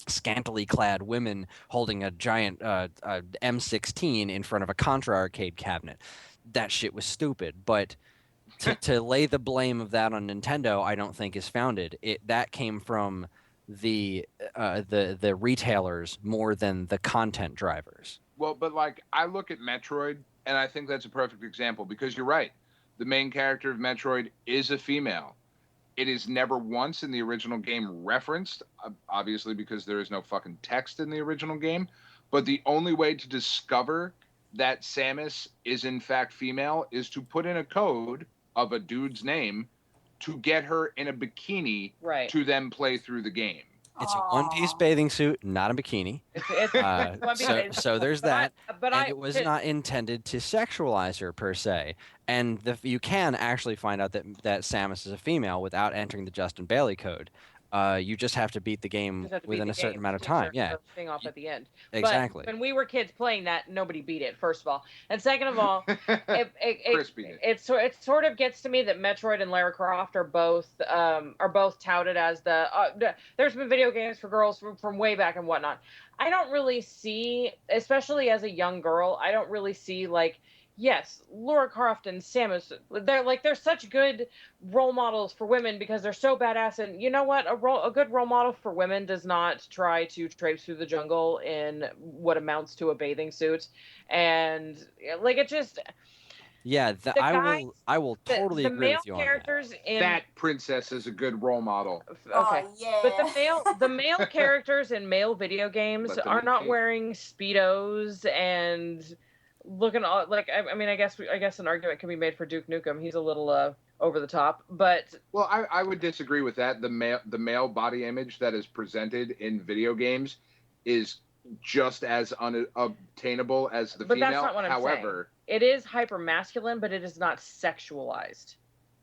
scantily clad women holding a giant M16 in front of a Contra arcade cabinet. That shit was stupid, but to lay the blame of that on Nintendo, I don't think is founded. That came from the retailers more than the content drivers. Well, but like I look at Metroid, and I think that's a perfect example because you're right. The main character of Metroid is a female. It is never once in the original game referenced, obviously because there is no fucking text in the original game. But the only way to discover that Samus is in fact female is to put in a code of a dude's name to get her in a bikini to then play through the game. It's a one-piece bathing suit, not a bikini. So there's that. And it was not intended to sexualize her per se. And you can actually find out that Samus is a female without entering the Justin Bailey code. You just have to beat the game within a certain amount of time. Yeah. Thing off at the end. Exactly. But when we were kids playing that, nobody beat it. First of all, and second of all, it sort of gets to me that Metroid and Lara Croft are both touted as the. There's been video games for girls from way back and whatnot. I don't really see, especially as a young girl, I don't really see like. Yes, Lara Croft and Samus, they're such good role models for women because they're so badass. And you know what? A good role model for women does not try to traipse through the jungle in what amounts to a bathing suit. And like it just... Yeah, I will totally agree with you on that. That princess is a good role model. Okay, yeah. But the male characters in male video games are not wearing Speedos and... looking like I mean I guess an argument can be made for Duke Nukem. He's a little over the top, but well I would disagree with that. The male body image that is presented in video games is just as unobtainable as the female. That's not what I'm saying. It is hyper masculine, but it is not sexualized.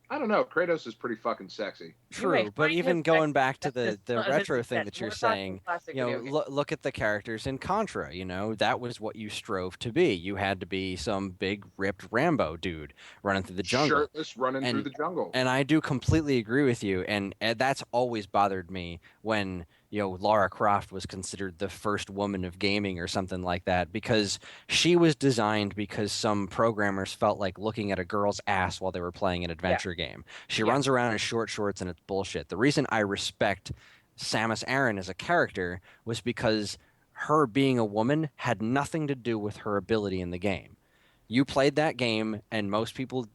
I don't know. Kratos is pretty fucking sexy. True, but even going back to the retro thing that you're saying, look at the characters in Contra. That was what you strove to be. You had to be some big ripped Rambo dude running through the jungle, shirtless, running through the jungle. And I do completely agree with you, and that's always bothered me when Lara Croft was considered the first woman of gaming or something like that, because she was designed because some programmers felt like looking at a girl's ass while they were playing an adventure game. She runs around in short shorts and it's bullshit. The reason I respect Samus Aran as a character was because her being a woman had nothing to do with her ability in the game. You played that game and most people,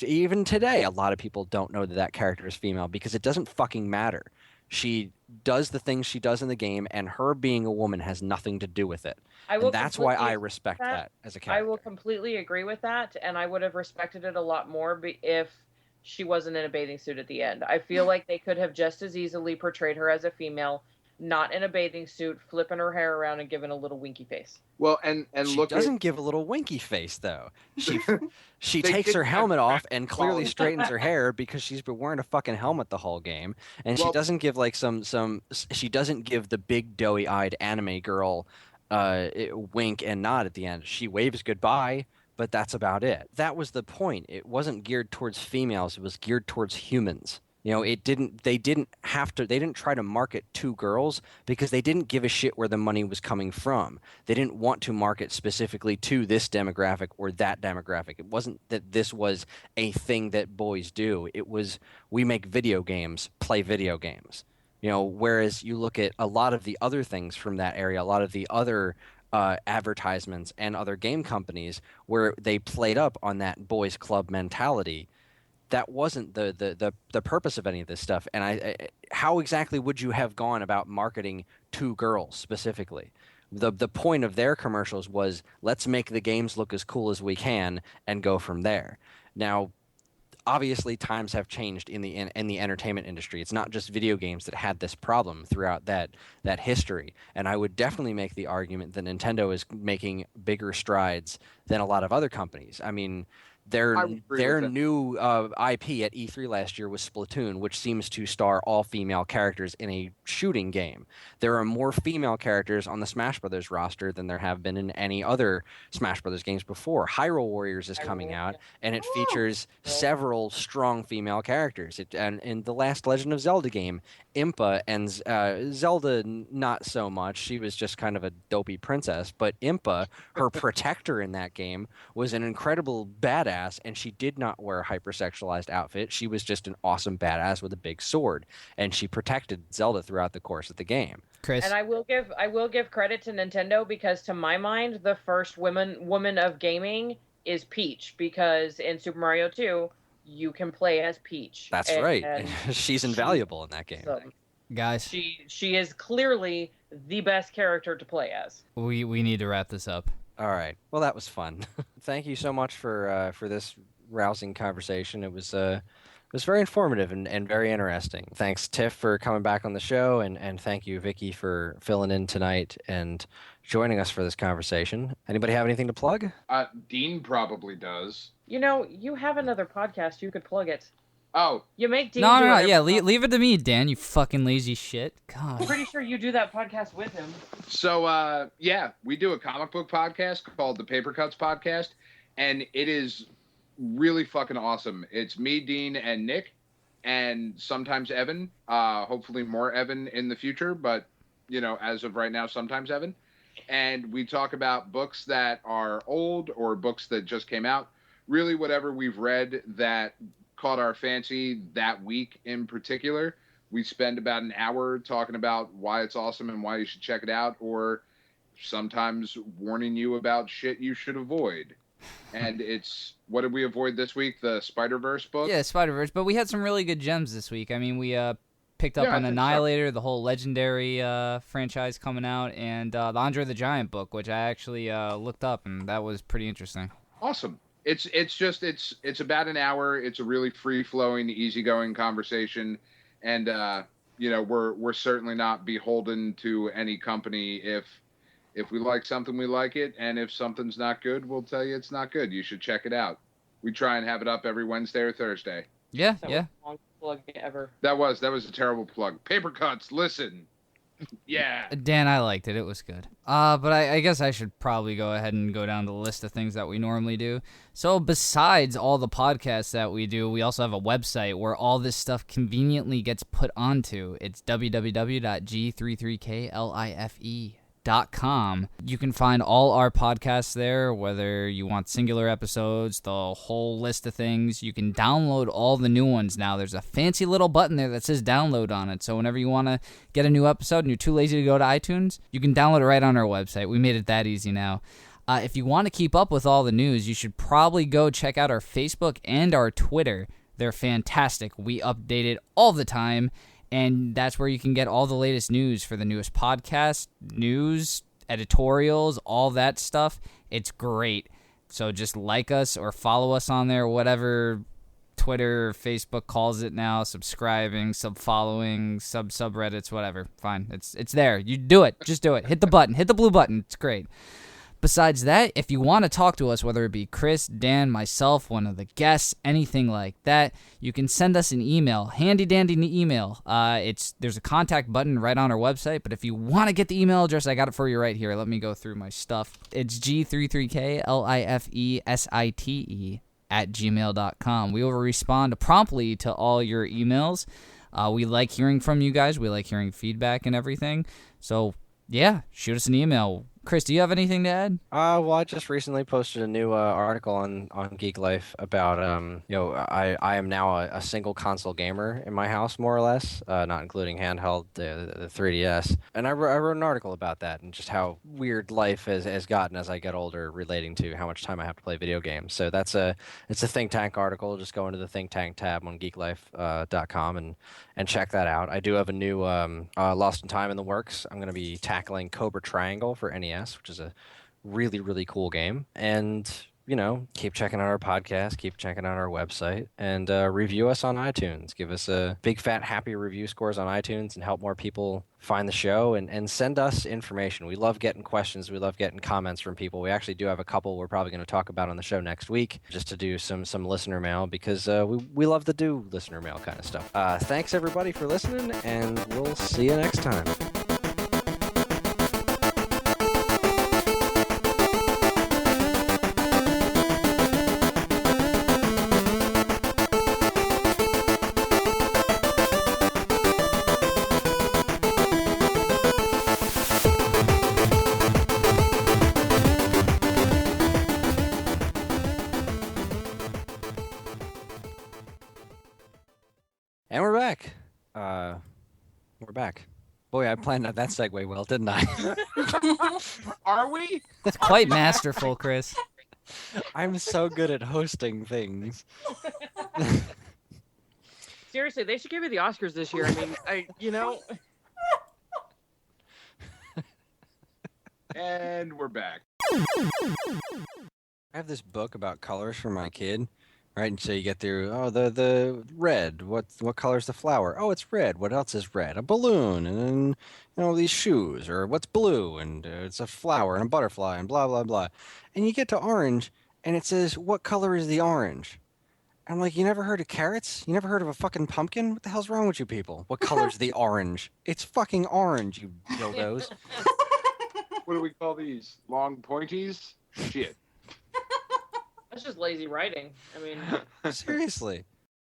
even today, a lot of people don't know that character is female because it doesn't fucking matter. She does the things she does in the game, and her being a woman has nothing to do with it. And that's why I respect that as a character. I will completely agree with that, and I would have respected it a lot more if she wasn't in a bathing suit at the end. I feel like they could have just as easily portrayed her as a female, not in a bathing suit, flipping her hair around and giving a little winky face. Well, and she doesn't give a little winky face though. She takes her helmet off and clearly straightens her hair because she's been wearing a fucking helmet the whole game, and she doesn't give like she doesn't give the big doughy-eyed anime girl wink and nod at the end. She waves goodbye, but that's about it. That was the point. It wasn't geared towards females. It was geared towards humans. They didn't try to market to girls because they didn't give a shit where the money was coming from. They didn't want to market specifically to this demographic or that demographic. It wasn't that this was a thing that boys do. It was, we make video games, play video games. Whereas you look at a lot of the other things from that area, a lot of the other advertisements and other game companies where they played up on that boys club mentality. That wasn't the purpose of any of this stuff. And how exactly would you have gone about marketing to girls specifically? The point of their commercials was, let's make the games look as cool as we can and go from there. Now, obviously, times have changed in the entertainment industry. It's not just video games that had this problem throughout that history. And I would definitely make the argument that Nintendo is making bigger strides than a lot of other companies. I mean, Their I would agree their with that. new IP at E3 last year was Splatoon, which seems to star all female characters in a shooting game. There are more female characters on the Smash Brothers roster than there have been in any other Smash Brothers games before. Hyrule Warriors is coming out, and it features several strong female characters. And in the last Legend of Zelda game, Impa and Zelda, not so much. She was just kind of a dopey princess. But Impa, her protector in that game, was an incredible badass, and she did not wear a hypersexualized outfit. She was just an awesome badass with a big sword, and she protected Zelda throughout the course of the game. Chris. And I will give credit to Nintendo, because to my mind, the first woman of gaming is Peach, because in Super Mario 2, you can play as Peach. That's right. And she's invaluable in that game. So Guys, she is clearly the best character to play as. we need to wrap this up. All right. Well, that was fun. Thank you so much for this rousing conversation. It was very informative and very interesting. Thanks, Tiff, for coming back on the show, and thank you, Vicky, for filling in tonight and joining us for this conversation. Anybody have anything to plug? Dean probably does. You have another podcast. You could plug it. Oh, You make Dean. No, do it yeah, every leave it to me, Dan. You fucking lazy shit. God. I'm pretty sure you do that podcast with him. so yeah, we do a comic book podcast called the Paper Cuts Podcast, and it is really fucking awesome. It's me, Dean, and Nick, and sometimes Evan. Hopefully more Evan in the future, but as of right now, sometimes Evan. And we talk about books that are old or books that just came out. Really, whatever we've read that caught our fancy that week in particular. We spend about an hour talking about why it's awesome and why you should check it out, or sometimes warning you about shit you should avoid. And it's, what did we avoid this week? The Spider-Verse book? Yeah, Spider-Verse. But we had some really good gems this week. I mean, we picked up on Annihilator, the whole Legendary franchise coming out, and the Andre the Giant book, which I actually looked up, and that was pretty interesting. Awesome. It's about an hour. It's a really free-flowing, easygoing conversation, and we're certainly not beholden to any company. If we like something, we like it, and if something's not good, we'll tell you it's not good. You should check it out. We try and have it up every Wednesday or Thursday. Yeah, That yeah. was the longest plug ever. That was a terrible plug. Paper Cuts, listen. Yeah. Dan, I liked it. It was good. But I guess I should probably go ahead and go down the list of things that we normally do. So besides all the podcasts that we do, we also have a website where all this stuff conveniently gets put onto. It's www.g33klife.com. You can find all our podcasts there, whether you want singular episodes, the whole list of things. You can download all the new ones now. There's a fancy little button there that says download on it. So whenever you want to get a new episode and you're too lazy to go to iTunes, you can download it right on our website. We made it that easy now. If you want to keep up with all the news, you should probably go check out our Facebook and our Twitter. They're fantastic. We update it all the time. And that's where you can get all the latest news for the newest podcast, news, editorials, all that stuff. It's great. So just like us or follow us on there, whatever Twitter, Facebook calls it now, subscribing, sub-following, subreddits, whatever. Fine. It's there. You do it. Just do it. Hit the button. Hit the blue button. It's great. Besides that, if you want to talk to us, whether it be Chris, Dan, myself, one of the guests, anything like that, you can send us an email, handy-dandy email. There's a contact button right on our website, but if you want to get the email address, I got it for you right here. Let me go through my stuff. It's g33klifesite@gmail.com. We will respond promptly to all your emails. We like hearing from you guys. We like hearing feedback and everything. So, yeah, shoot us an email. Chris, do you have anything to add? Well, I just recently posted a new article on Geek Life about I am now a single console gamer in my house, more or less, not including handheld, the 3DS. And I wrote an article about that and just how weird life has gotten as I get older, relating to how much time I have to play video games. So it's a Think Tank article. Just go into the Think Tank tab on geeklife.com and check that out. I do have a new Lost in Time in the works. I'm going to be tackling Cobra Triangle for NES, which is a really, really cool game. And keep checking out our podcast, keep checking out our website, and review us on iTunes. Give us a big, fat, happy review scores on iTunes and help more people find the show, and send us information. We love getting questions. We love getting comments from people. We actually do have a couple we're probably going to talk about on the show next week, just to do some listener mail, because we love to do listener mail kind of stuff. Thanks, everybody, for listening, and we'll see you next time. And we're back. We're back. Boy, I planned that segue well, didn't I? Are we? That's quite masterful, Chris. I'm so good at hosting things. Seriously, they should give you the Oscars this year. I mean, And we're back. I have this book about colors for my kid, right? And so you get through, the red. What color's the flower? Oh, it's red. What else is red? A balloon, and then these shoes, or what's blue, and it's a flower and a butterfly, and blah blah blah. And you get to orange, and it says, what color is the orange? I'm like, you never heard of carrots? You never heard of a fucking pumpkin? What the hell's wrong with you people? What color's the orange? It's fucking orange, you dildos. What do we call these? Long pointies? Shit. that's just lazy writing. I mean, Seriously.